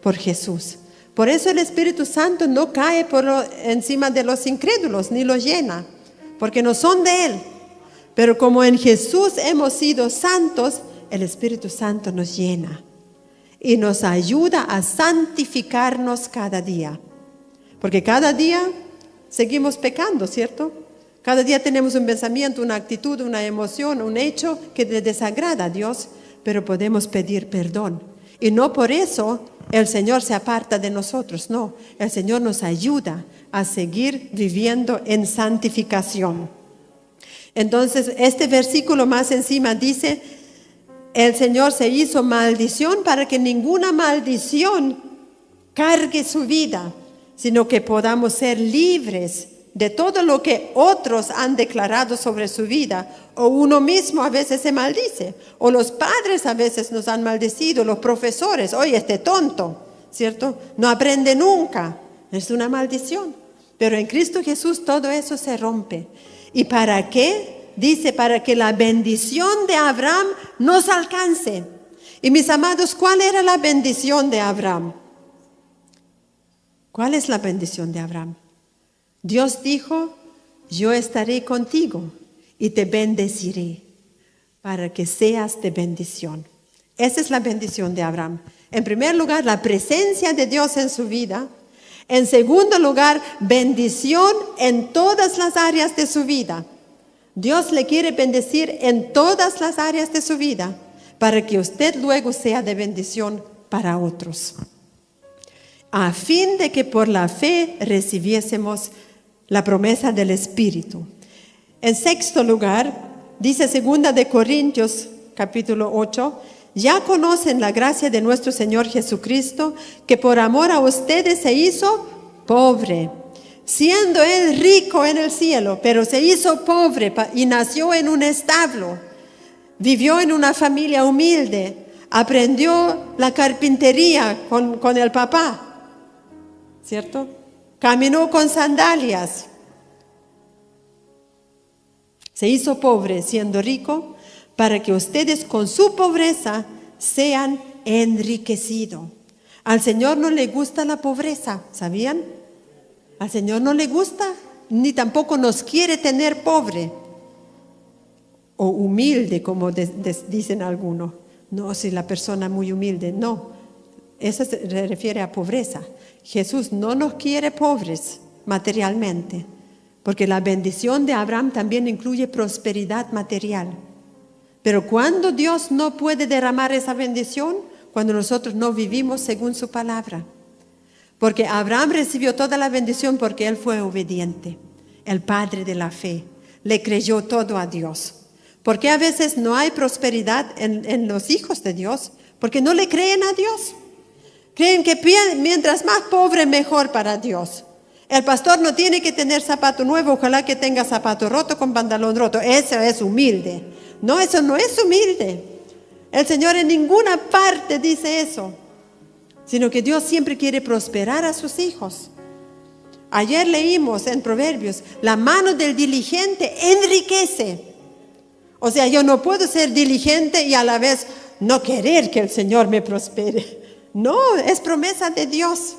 por Jesús. Por eso el Espíritu Santo no cae encima de los incrédulos, ni los llena, porque no son de Él. Pero como en Jesús hemos sido santos, el Espíritu Santo nos llena y nos ayuda a santificarnos cada día. Porque cada día seguimos pecando, ¿cierto? Cada día tenemos un pensamiento, una actitud, una emoción, un hecho que le desagrada a Dios, pero podemos pedir perdón. Y no por eso el Señor se aparta de nosotros, no. El Señor nos ayuda a seguir viviendo en santificación. Entonces, este versículo más encima dice, el Señor se hizo maldición para que ninguna maldición cargue su vida, sino que podamos ser libres de todo lo que otros han declarado sobre su vida, o uno mismo a veces se maldice, o los padres a veces nos han maldecido, los profesores, oye, este tonto, ¿cierto? No aprende nunca, es una maldición. Pero en Cristo Jesús todo eso se rompe. ¿Y para qué? Dice, para que la bendición de Abraham nos alcance. Y mis amados, ¿cuál era la bendición de Abraham? ¿Cuál es la bendición de Abraham? Dios dijo, yo estaré contigo y te bendeciré para que seas de bendición. Esa es la bendición de Abraham. En primer lugar, la presencia de Dios en su vida. En segundo lugar, bendición en todas las áreas de su vida. Dios le quiere bendecir en todas las áreas de su vida para que usted luego sea de bendición para otros. A fin de que por la fe recibiésemos la promesa del Espíritu. En sexto lugar, dice 2 de Corintios capítulo 8, ya conocen la gracia de nuestro Señor Jesucristo, que por amor a ustedes se hizo pobre, siendo Él rico en el cielo, pero se hizo pobre y nació en un establo, vivió en una familia humilde, aprendió la carpintería con el papá, ¿cierto? Caminó con sandalias. Se hizo pobre siendo rico para que ustedes con su pobreza sean enriquecidos. Al Señor no le gusta la pobreza, ¿sabían? Al Señor no le gusta, ni tampoco nos quiere tener pobre o humilde, como dicen algunos. No, si la persona muy humilde, no. Eso se refiere a pobreza. Jesús no nos quiere pobres materialmente, porque la bendición de Abraham también incluye prosperidad material. Pero cuando Dios no puede derramar esa bendición, cuando nosotros no vivimos según su palabra. Porque Abraham recibió toda la bendición porque él fue obediente, el padre de la fe, le creyó todo a Dios. ¿Por qué a veces no hay prosperidad en los hijos de Dios? Porque no le creen a Dios. Creen que mientras más pobre, mejor para Dios. El pastor no tiene que tener zapato nuevo, ojalá que tenga zapato roto con pantalón roto. Eso es humilde. No, eso no es humilde. El Señor en ninguna parte dice eso, sino que Dios siempre quiere prosperar a sus hijos. Ayer leímos en Proverbios, la mano del diligente enriquece. O sea, yo no puedo ser diligente y a la vez no querer que el Señor me prospere. No, es promesa de Dios.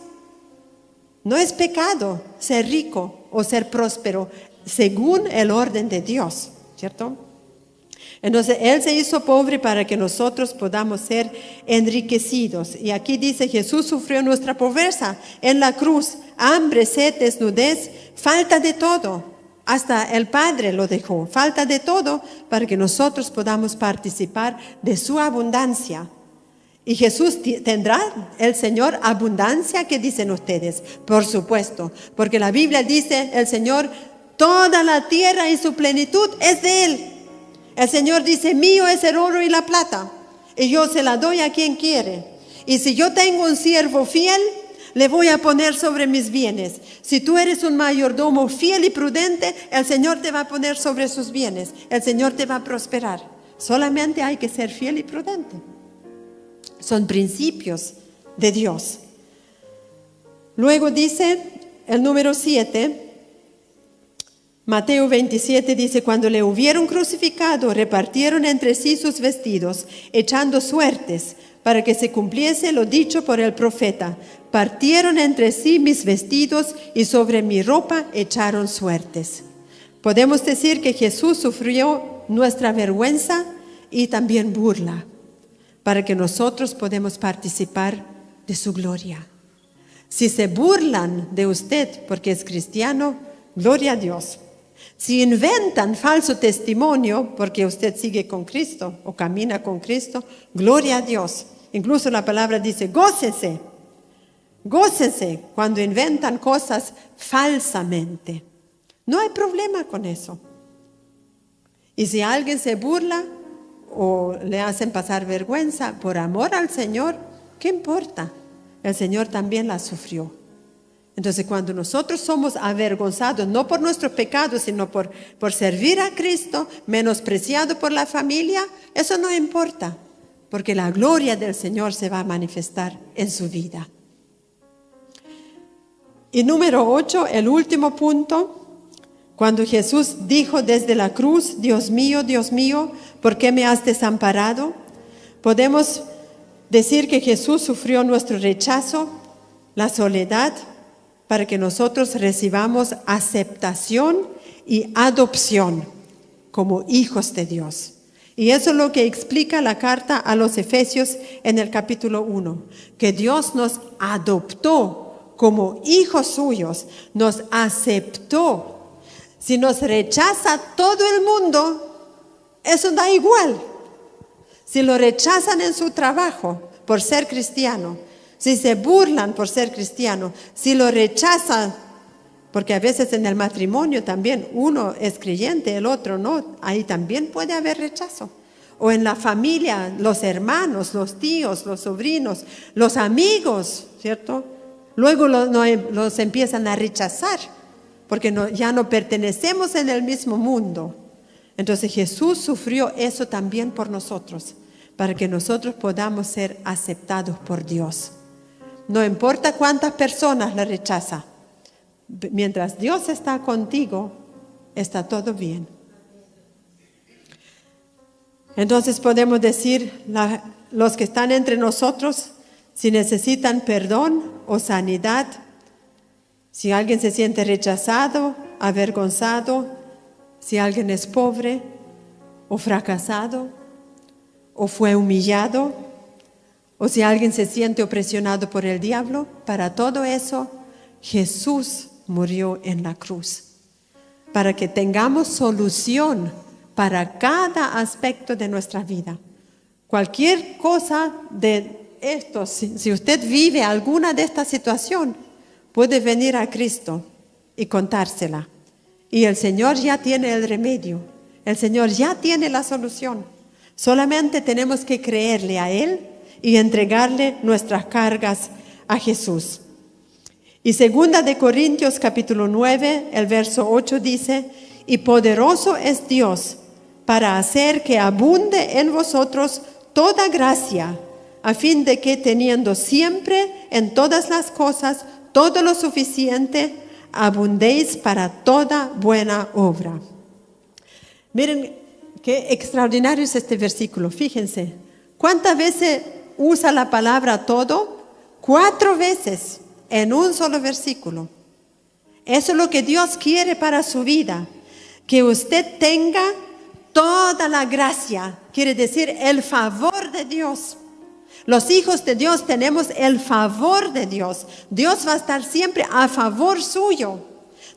No es pecado ser rico o ser próspero según el orden de Dios, ¿cierto? Entonces, Él se hizo pobre para que nosotros podamos ser enriquecidos. Y aquí dice, Jesús sufrió nuestra pobreza en la cruz, hambre, sed, desnudez, falta de todo. Hasta el Padre lo dejó, falta de todo para que nosotros podamos participar de su abundancia. ¿Y Jesús tendrá el Señor abundancia? ¿Qué dicen ustedes? Por supuesto, porque la Biblia dice, el Señor, toda la tierra y su plenitud es de Él. El Señor dice, mío es el oro y la plata, y yo se la doy a quien quiere. Y si yo tengo un siervo fiel, le voy a poner sobre mis bienes. Si tú eres un mayordomo fiel y prudente, el Señor te va a poner sobre sus bienes. El Señor te va a prosperar. Solamente hay que ser fiel y prudente. Son principios de Dios. Luego dice el número 7, Mateo 27 dice, cuando le hubieron crucificado, repartieron entre sí sus vestidos, echando suertes, para que se cumpliese lo dicho por el profeta. Partieron entre sí mis vestidos y sobre mi ropa echaron suertes. Podemos decir que Jesús sufrió nuestra vergüenza y también burla, para que nosotros podamos participar de su gloria. Si se burlan de usted porque es cristiano, gloria a Dios. Si inventan falso testimonio porque usted sigue con Cristo o camina con Cristo, gloria a Dios. Incluso la palabra dice, gócese. Gócese cuando inventan cosas falsamente. No hay problema con eso. Y si alguien se burla o le hacen pasar vergüenza por amor al Señor, ¿qué importa? El Señor también la sufrió. Entonces, cuando nosotros somos avergonzados, no por nuestros pecados, sino por servir a Cristo, menospreciado por la familia, eso no importa, porque la gloria del Señor se va a manifestar en su vida. Y número 8, el último punto, cuando Jesús dijo desde la cruz, Dios mío, ¿por qué me has desamparado? Podemos decir que Jesús sufrió nuestro rechazo, la soledad, para que nosotros recibamos aceptación y adopción como hijos de Dios. Y eso es lo que explica la carta a los Efesios en el capítulo 1, que Dios nos adoptó como hijos suyos, nos aceptó. Si nos rechaza todo el mundo, eso da igual. Si lo rechazan en su trabajo por ser cristiano, si se burlan por ser cristiano, si lo rechazan, porque a veces en el matrimonio también uno es creyente, el otro no, ahí también puede haber rechazo. o en la familia, los hermanos, los tíos, los sobrinos, los amigos, ¿cierto? Luego los empiezan a rechazar, porque ya no pertenecemos en el mismo mundo. Entonces Jesús sufrió eso también por nosotros, para que nosotros podamos ser aceptados por Dios. No importa cuántas personas la rechazan, mientras Dios está contigo, está todo bien. Entonces podemos decir, los que están entre nosotros, si necesitan perdón o sanidad, si alguien se siente rechazado, avergonzado, si alguien es pobre o fracasado o fue humillado, o si alguien se siente opresionado por el diablo, para todo eso Jesús murió en la cruz, para que tengamos solución para cada aspecto de nuestra vida. Cualquier cosa de esto, si usted vive alguna de esta situación, puede venir a Cristo y contársela. Y el Señor ya tiene el remedio, el Señor ya tiene la solución. Solamente tenemos que creerle a Él y entregarle nuestras cargas a Jesús. Y 2 de Corintios capítulo 9, el verso 8 dice, y poderoso es Dios para hacer que abunde en vosotros toda gracia, a fin de que teniendo siempre en todas las cosas todo lo suficiente, abundéis para toda buena obra. Miren qué extraordinario es este versículo. Fíjense, ¿cuántas veces usa la palabra todo? 4 veces en un solo versículo. Eso es lo que Dios quiere para su vida, que usted tenga toda la gracia, quiere decir el favor de Dios. Los hijos de Dios tenemos el favor de Dios. Dios va a estar siempre a favor suyo.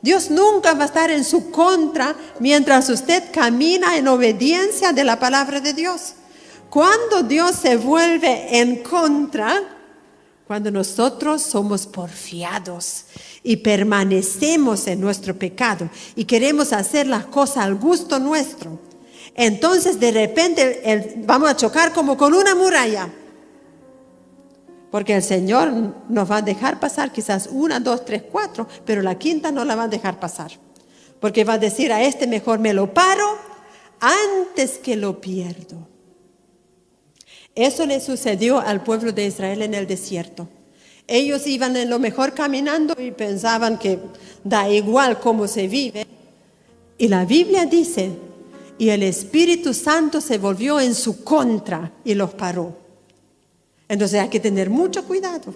Dios nunca va a estar en su contra mientras usted camina en obediencia de la palabra de Dios. Cuando Dios se vuelve en contra, cuando nosotros somos porfiados y permanecemos en nuestro pecado y queremos hacer las cosas al gusto nuestro, entonces de repente vamos a chocar como con una muralla. Porque el Señor nos va a dejar pasar quizás 1, 2, 3, 4, pero la quinta no la va a dejar pasar. Porque va a decir a este mejor me lo paro antes que lo pierdo. Eso le sucedió al pueblo de Israel en el desierto. Ellos iban en lo mejor caminando y pensaban que da igual cómo se vive. Y la Biblia dice, y el Espíritu Santo se volvió en su contra y los paró. Entonces hay que tener mucho cuidado.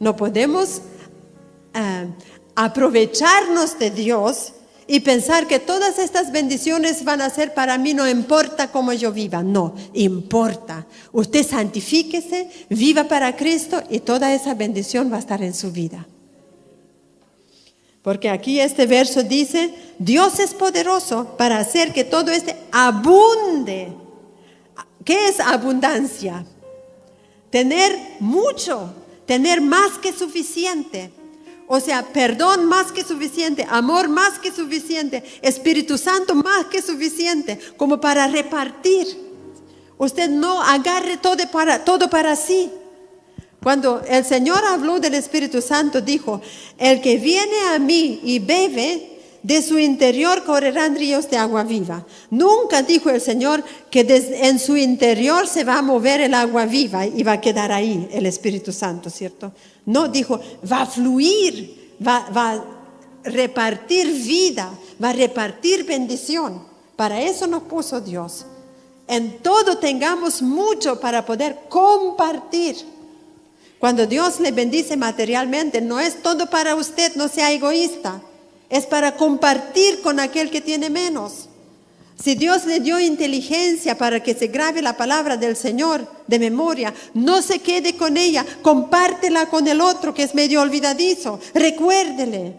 No podemos aprovecharnos de Dios y pensar que todas estas bendiciones van a ser para mí, no importa cómo yo viva. No, importa. Usted santifíquese, viva para Cristo y toda esa bendición va a estar en su vida. Porque aquí este verso dice, Dios es poderoso para hacer que todo abunde. ¿Qué es abundancia? Tener mucho, tener más que suficiente. O sea, perdón más que suficiente, amor más que suficiente, Espíritu Santo más que suficiente, como para repartir. Usted no agarre todo para sí. Cuando el Señor habló del Espíritu Santo, dijo, el que viene a mí y bebe, de su interior correrán ríos de agua viva. Nunca dijo el Señor que en su interior se va a mover el agua viva y va a quedar ahí el Espíritu Santo, ¿cierto? No, dijo, va a fluir, va a repartir vida, va a repartir bendición. Para eso nos puso Dios. En todo tengamos mucho para poder compartir. Cuando Dios le bendice materialmente, no es todo para usted, no sea egoísta. Es para compartir con aquel que tiene menos. Si Dios le dio inteligencia para que se grabe la palabra del Señor de memoria, no se quede con ella, compártela con el otro que es medio olvidadizo, recuérdele,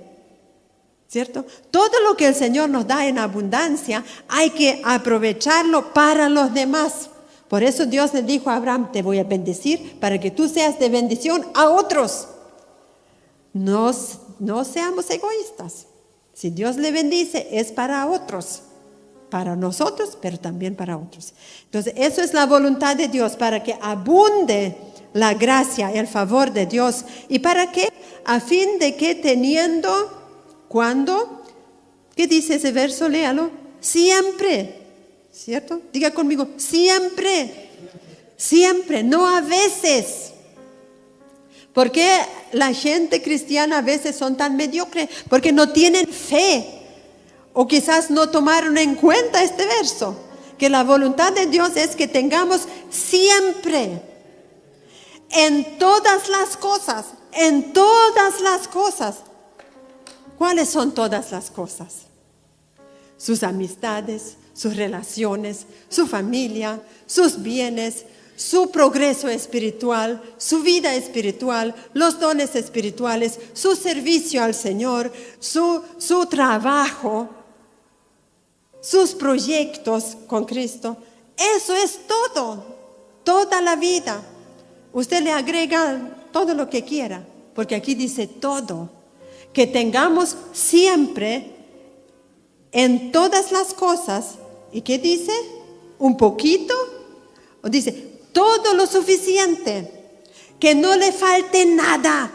¿cierto? Todo lo que el Señor nos da en abundancia hay que aprovecharlo para los demás. Por eso Dios le dijo a Abraham, te voy a bendecir para que tú seas de bendición a otros. No seamos egoístas. Si Dios le bendice, es para otros. para nosotros, pero también para otros. Entonces, eso es la voluntad de Dios, para que abunde la gracia, el favor de Dios. ¿Y para qué? A fin de que teniendo, ¿cuándo? ¿Qué dice ese verso? Léalo. Siempre, ¿cierto? Diga conmigo, siempre, siempre, no a veces. ¿Por qué la gente cristiana a veces son tan mediocres? Porque no tienen fe. O quizás no tomaron en cuenta este verso. Que la voluntad de Dios es que tengamos siempre, en todas las cosas, en todas las cosas. ¿Cuáles son todas las cosas? Sus amistades, sus relaciones, su familia, sus bienes, su progreso espiritual, su vida espiritual, los dones espirituales, su servicio al Señor, su trabajo, sus proyectos con Cristo. Eso es todo, toda la vida. Usted le agrega todo lo que quiera, porque aquí dice todo. Que tengamos siempre en todas las cosas. ¿Y qué dice? ¿Un poquito? O dice todo lo suficiente, que no le falte nada.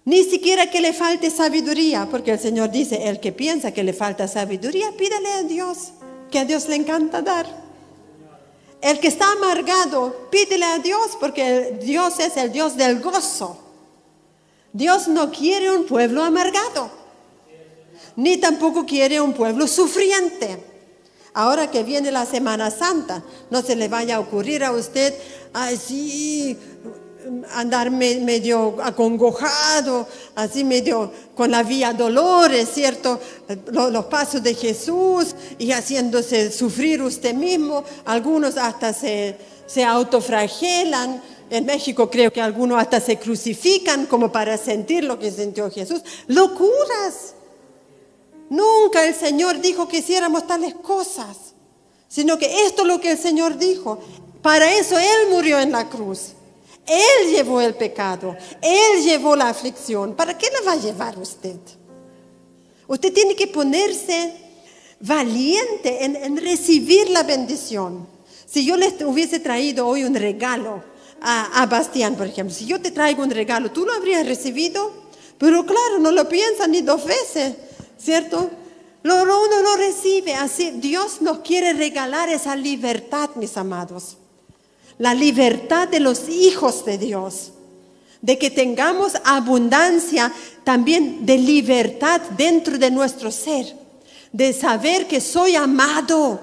Ni siquiera que le falte sabiduría, porque el Señor dice, el que piensa que le falta sabiduría, pídale a Dios, que a Dios le encanta dar. El que está amargado, pídele a Dios, porque Dios es el Dios del gozo. Dios no quiere un pueblo amargado, ni tampoco quiere un pueblo sufriente. Ahora que viene la Semana Santa, no se le vaya a ocurrir a usted así andar medio acongojado, así medio con la vía dolores, ¿cierto? Los pasos de Jesús y haciéndose sufrir usted mismo. Algunos hasta se autoflagelan. En México creo que algunos hasta se crucifican como para sentir lo que sintió Jesús. ¡Locuras! Nunca el Señor dijo que hiciéramos tales cosas, sino que esto es lo que el Señor dijo. Para eso Él murió en la cruz. Él llevó el pecado, Él llevó la aflicción. ¿Para qué la va a llevar usted? Usted tiene que ponerse valiente en recibir la bendición. Si yo les hubiese traído hoy un regalo a Bastián, por ejemplo, si yo te traigo un regalo, ¿tú lo habrías recibido? Pero claro, no lo piensa ni dos veces, ¿cierto? Uno lo recibe así. Dios nos quiere regalar esa libertad, mis amados. La libertad de los hijos de Dios. De que tengamos abundancia también de libertad dentro de nuestro ser. De saber que soy amado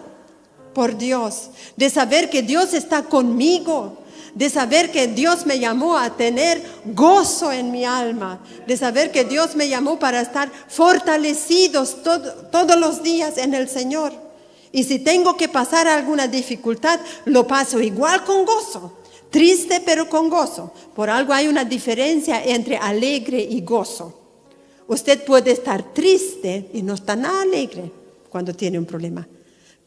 por Dios. De saber que Dios está conmigo. De saber que Dios me llamó a tener gozo en mi alma. De saber que Dios me llamó para estar fortalecidos todos los días en el Señor. Y si tengo que pasar alguna dificultad, lo paso igual con gozo. Triste pero con gozo. Por algo hay una diferencia entre alegre y gozo. Usted puede estar triste y no está nada alegre cuando tiene un problema.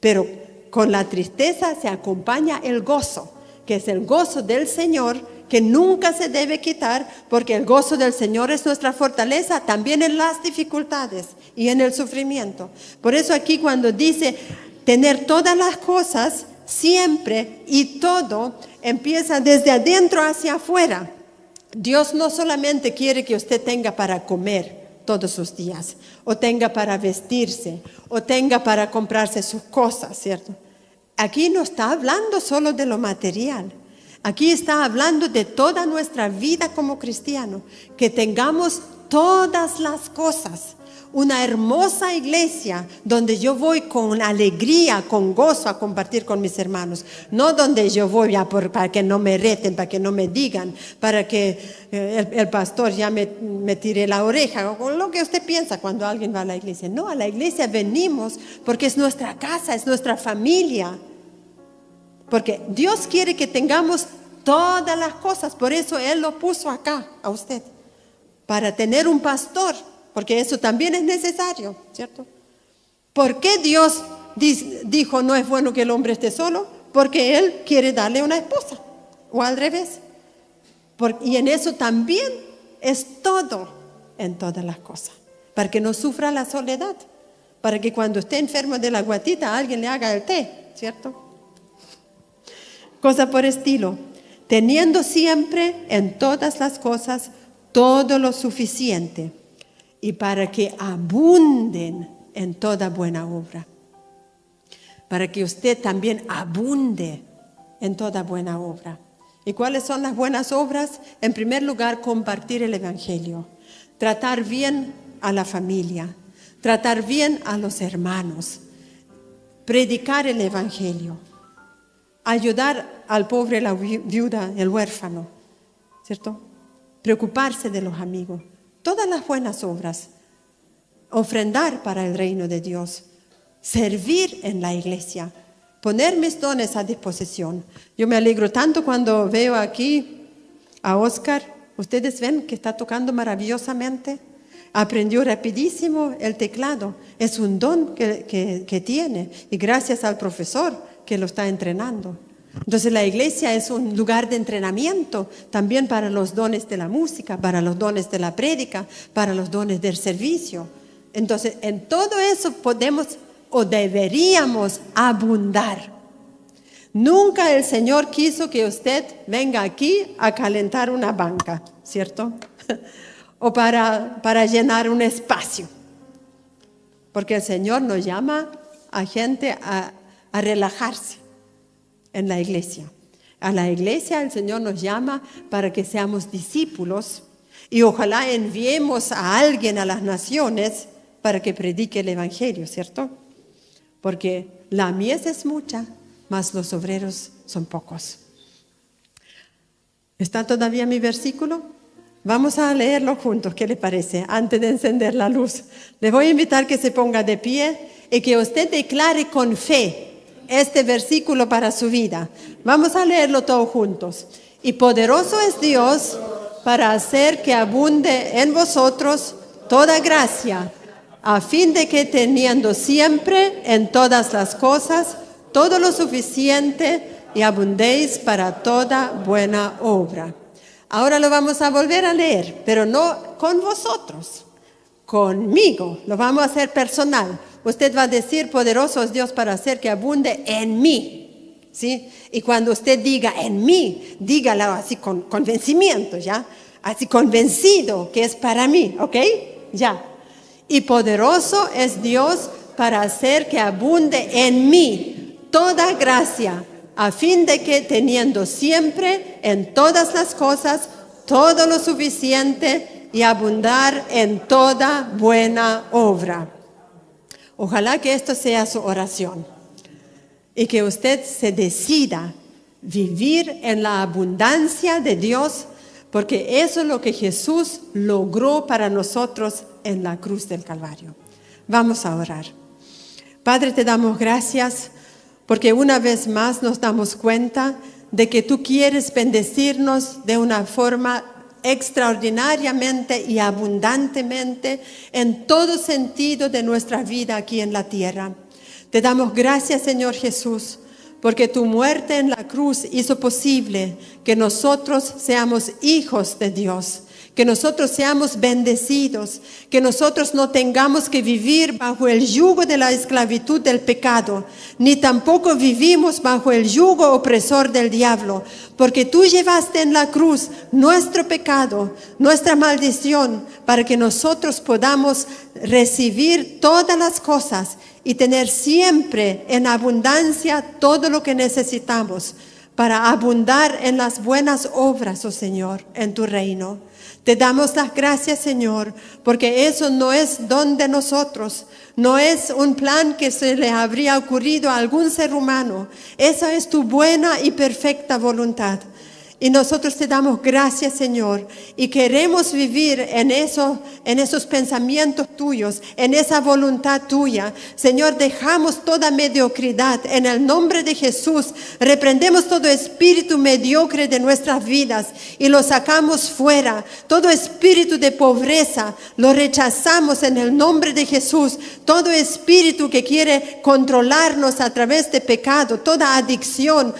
Pero con la tristeza se acompaña el gozo, que es el gozo del Señor, que nunca se debe quitar, porque el gozo del Señor es nuestra fortaleza también en las dificultades y en el sufrimiento. Por eso aquí cuando dice tener todas las cosas siempre y todo, empieza desde adentro hacia afuera. Dios no solamente quiere que usted tenga para comer todos los días, o tenga para vestirse, o tenga para comprarse sus cosas, ¿cierto? Aquí no está hablando solo de lo material. Aquí está hablando de toda nuestra vida como cristianos. Que tengamos todas las cosas. Una hermosa iglesia donde yo voy con alegría, con gozo a compartir con mis hermanos. No donde yo voy para que no me reten, para que no me digan, para que el pastor ya me tire la oreja, o lo que usted piensa cuando alguien va a la iglesia. No, a la iglesia venimos porque es nuestra casa, es nuestra familia. Porque Dios quiere que tengamos todas las cosas. Por eso Él lo puso acá a usted. Para tener un pastor. Porque eso también es necesario, ¿cierto? ¿Por qué Dios dijo no es bueno que el hombre esté solo? Porque Él quiere darle una esposa. O al revés. Y en eso también es todo en todas las cosas. Para que no sufra la soledad. para que cuando esté enfermo de la guatita alguien le haga el té, ¿cierto? Cosa por estilo, teniendo siempre en todas las cosas todo lo suficiente y para que abunden en toda buena obra. Para que usted también abunde en toda buena obra. ¿Y cuáles son las buenas obras? En primer lugar, compartir el Evangelio, tratar bien a la familia, tratar bien a los hermanos, predicar el Evangelio, ayudar al pobre, la viuda, el huérfano, ¿cierto? Preocuparse de los amigos, todas las buenas obras, ofrendar para el reino de Dios, servir en la iglesia, poner mis dones a disposición. Yo me alegro tanto cuando veo aquí a Oscar. Ustedes ven que está tocando maravillosamente. Aprendió rapidísimo el teclado. Es un don que tiene. Y gracias al profesor que lo está entrenando. Entonces la iglesia es un lugar de entrenamiento también para los dones de la música, para los dones de la prédica, para los dones del servicio. Entonces en todo eso podemos o deberíamos abundar. Nunca el Señor quiso que usted venga aquí a calentar una banca, ¿cierto? O para llenar un espacio. Porque el Señor nos llama a gente a relajarse en la iglesia. A la iglesia el Señor nos llama para que seamos discípulos y ojalá enviemos a alguien a las naciones para que predique el Evangelio, ¿cierto? Porque la mies es mucha, mas los obreros son pocos. ¿Está todavía mi versículo? Vamos a leerlo juntos, ¿qué le parece? Antes de encender la luz. Le voy a invitar que se ponga de pie y que usted declare con fe este versículo para su vida. Vamos a leerlo todos juntos. Y poderoso es Dios para hacer que abunde en vosotros toda gracia, a fin de que teniendo siempre en todas las cosas todo lo suficiente y abundéis para toda buena obra. Ahora lo vamos a volver a leer, pero no con vosotros, conmigo. Lo vamos a hacer personal. Usted va a decir, poderoso es Dios para hacer que abunde en mí, ¿sí? Y cuando usted diga en mí, dígalo así con convencimiento, ¿ya? Así convencido que es para mí, ¿ok? Ya. Y poderoso es Dios para hacer que abunde en mí toda gracia, a fin de que teniendo siempre en todas las cosas todo lo suficiente y abundar en toda buena obra. Ojalá que esto sea su oración y que usted se decida vivir en la abundancia de Dios, porque eso es lo que Jesús logró para nosotros en la cruz del Calvario. Vamos a orar. Padre, te damos gracias porque una vez más nos damos cuenta de que tú quieres bendecirnos de una forma extraordinariamente y abundantemente en todo sentido de nuestra vida aquí en la tierra. Te damos gracias, Señor Jesús, porque tu muerte en la cruz hizo posible que nosotros seamos hijos de Dios, que nosotros seamos bendecidos, que nosotros no tengamos que vivir bajo el yugo de la esclavitud del pecado, ni tampoco vivimos bajo el yugo opresor del diablo, porque tú llevaste en la cruz nuestro pecado, nuestra maldición, para que nosotros podamos recibir todas las cosas y tener siempre en abundancia todo lo que necesitamos para abundar en las buenas obras, oh Señor, en tu reino. Te damos las gracias, Señor, porque eso no es don de nosotros, no es un plan que se le habría ocurrido a algún ser humano. Esa es tu buena y perfecta voluntad. Y nosotros te damos gracias, Señor, y queremos vivir en esos pensamientos tuyos, en esa voluntad tuya. Señor, dejamos toda mediocridad en el nombre de Jesús. Reprendemos todo espíritu mediocre de nuestras vidas y lo sacamos fuera. Todo espíritu de pobreza lo rechazamos en el nombre de Jesús. Todo espíritu que quiere controlarnos a través de pecado, toda adicción,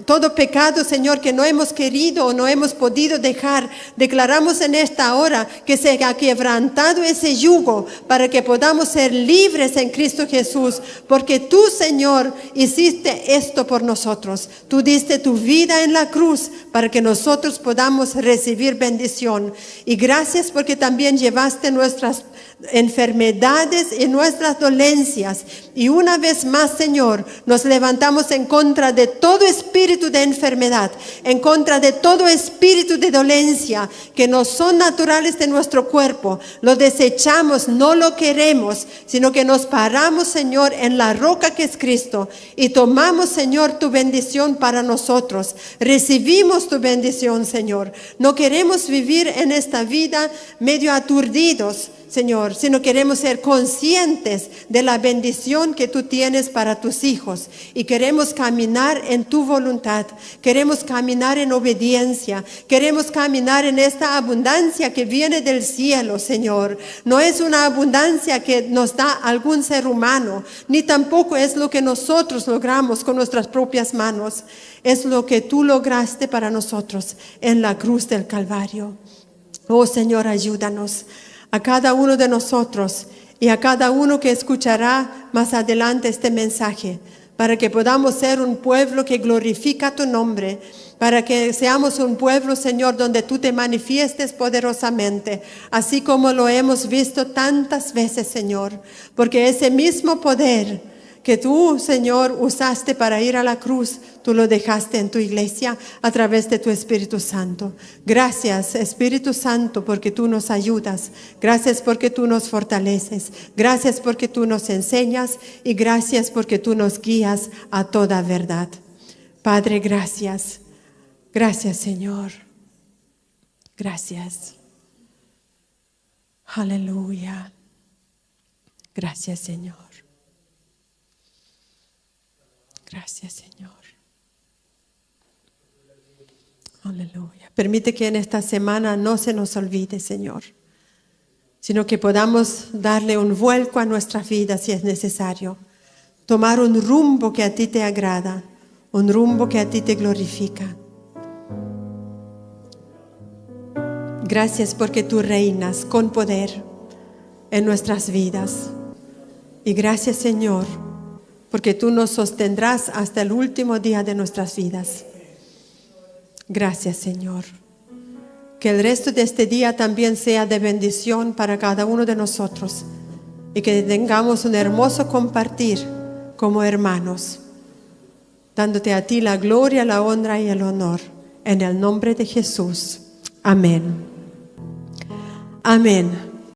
todo pecado, Señor, que que no hemos querido o no hemos podido dejar, declaramos en esta hora que se ha quebrantado ese yugo para que podamos ser libres en Cristo Jesús, porque tú, Señor, hiciste esto por nosotros. Tú diste tu vida en la cruz para que nosotros podamos recibir bendición. Y gracias porque también llevaste nuestras enfermedades y nuestras dolencias. Y una vez más, Señor, nos levantamos en contra de todo espíritu de enfermedad, en contra de todo espíritu de dolencia que no son naturales de nuestro cuerpo. Lo desechamos, no lo queremos, sino que nos paramos, Señor, en la roca que es Cristo y tomamos, Señor, tu bendición para nosotros. Recibimos tu bendición, Señor. No queremos vivir en esta vida medio aturdidos, Señor, sino queremos ser conscientes de la bendición que tú tienes para tus hijos y queremos caminar en tu voluntad, queremos caminar en obediencia, queremos caminar en esta abundancia que viene del cielo, Señor. No es una abundancia que nos da algún ser humano, ni tampoco es lo que nosotros logramos con nuestras propias manos, es lo que tú lograste para nosotros en la cruz del Calvario. Oh Señor, ayúdanos a cada uno de nosotros y a cada uno que escuchará más adelante este mensaje, para que podamos ser un pueblo que glorifica tu nombre, para que seamos un pueblo, Señor, donde tú te manifiestes poderosamente, así como lo hemos visto tantas veces, Señor, porque ese mismo poder que tú, Señor, usaste para ir a la cruz, tú lo dejaste en tu iglesia a través de tu Espíritu Santo. Gracias, Espíritu Santo, porque tú nos ayudas. Gracias porque tú nos fortaleces. Gracias porque tú nos enseñas y gracias porque tú nos guías a toda verdad. Padre, gracias. Gracias, Señor. Gracias. Aleluya. Gracias, Señor. Gracias, Señor. Aleluya. Permite que en esta semana no se nos olvide, Señor, sino que podamos darle un vuelco a nuestra vida si es necesario. Tomar un rumbo que a ti te agrada, un rumbo que a ti te glorifica. Gracias porque tú reinas con poder en nuestras vidas. Y gracias, Señor, porque tú nos sostendrás hasta el último día de nuestras vidas. Gracias, Señor. Que el resto de este día también sea de bendición para cada uno de nosotros y que tengamos un hermoso compartir como hermanos, dándote a ti la gloria, la honra y el honor. En el nombre de Jesús. Amén. Amén.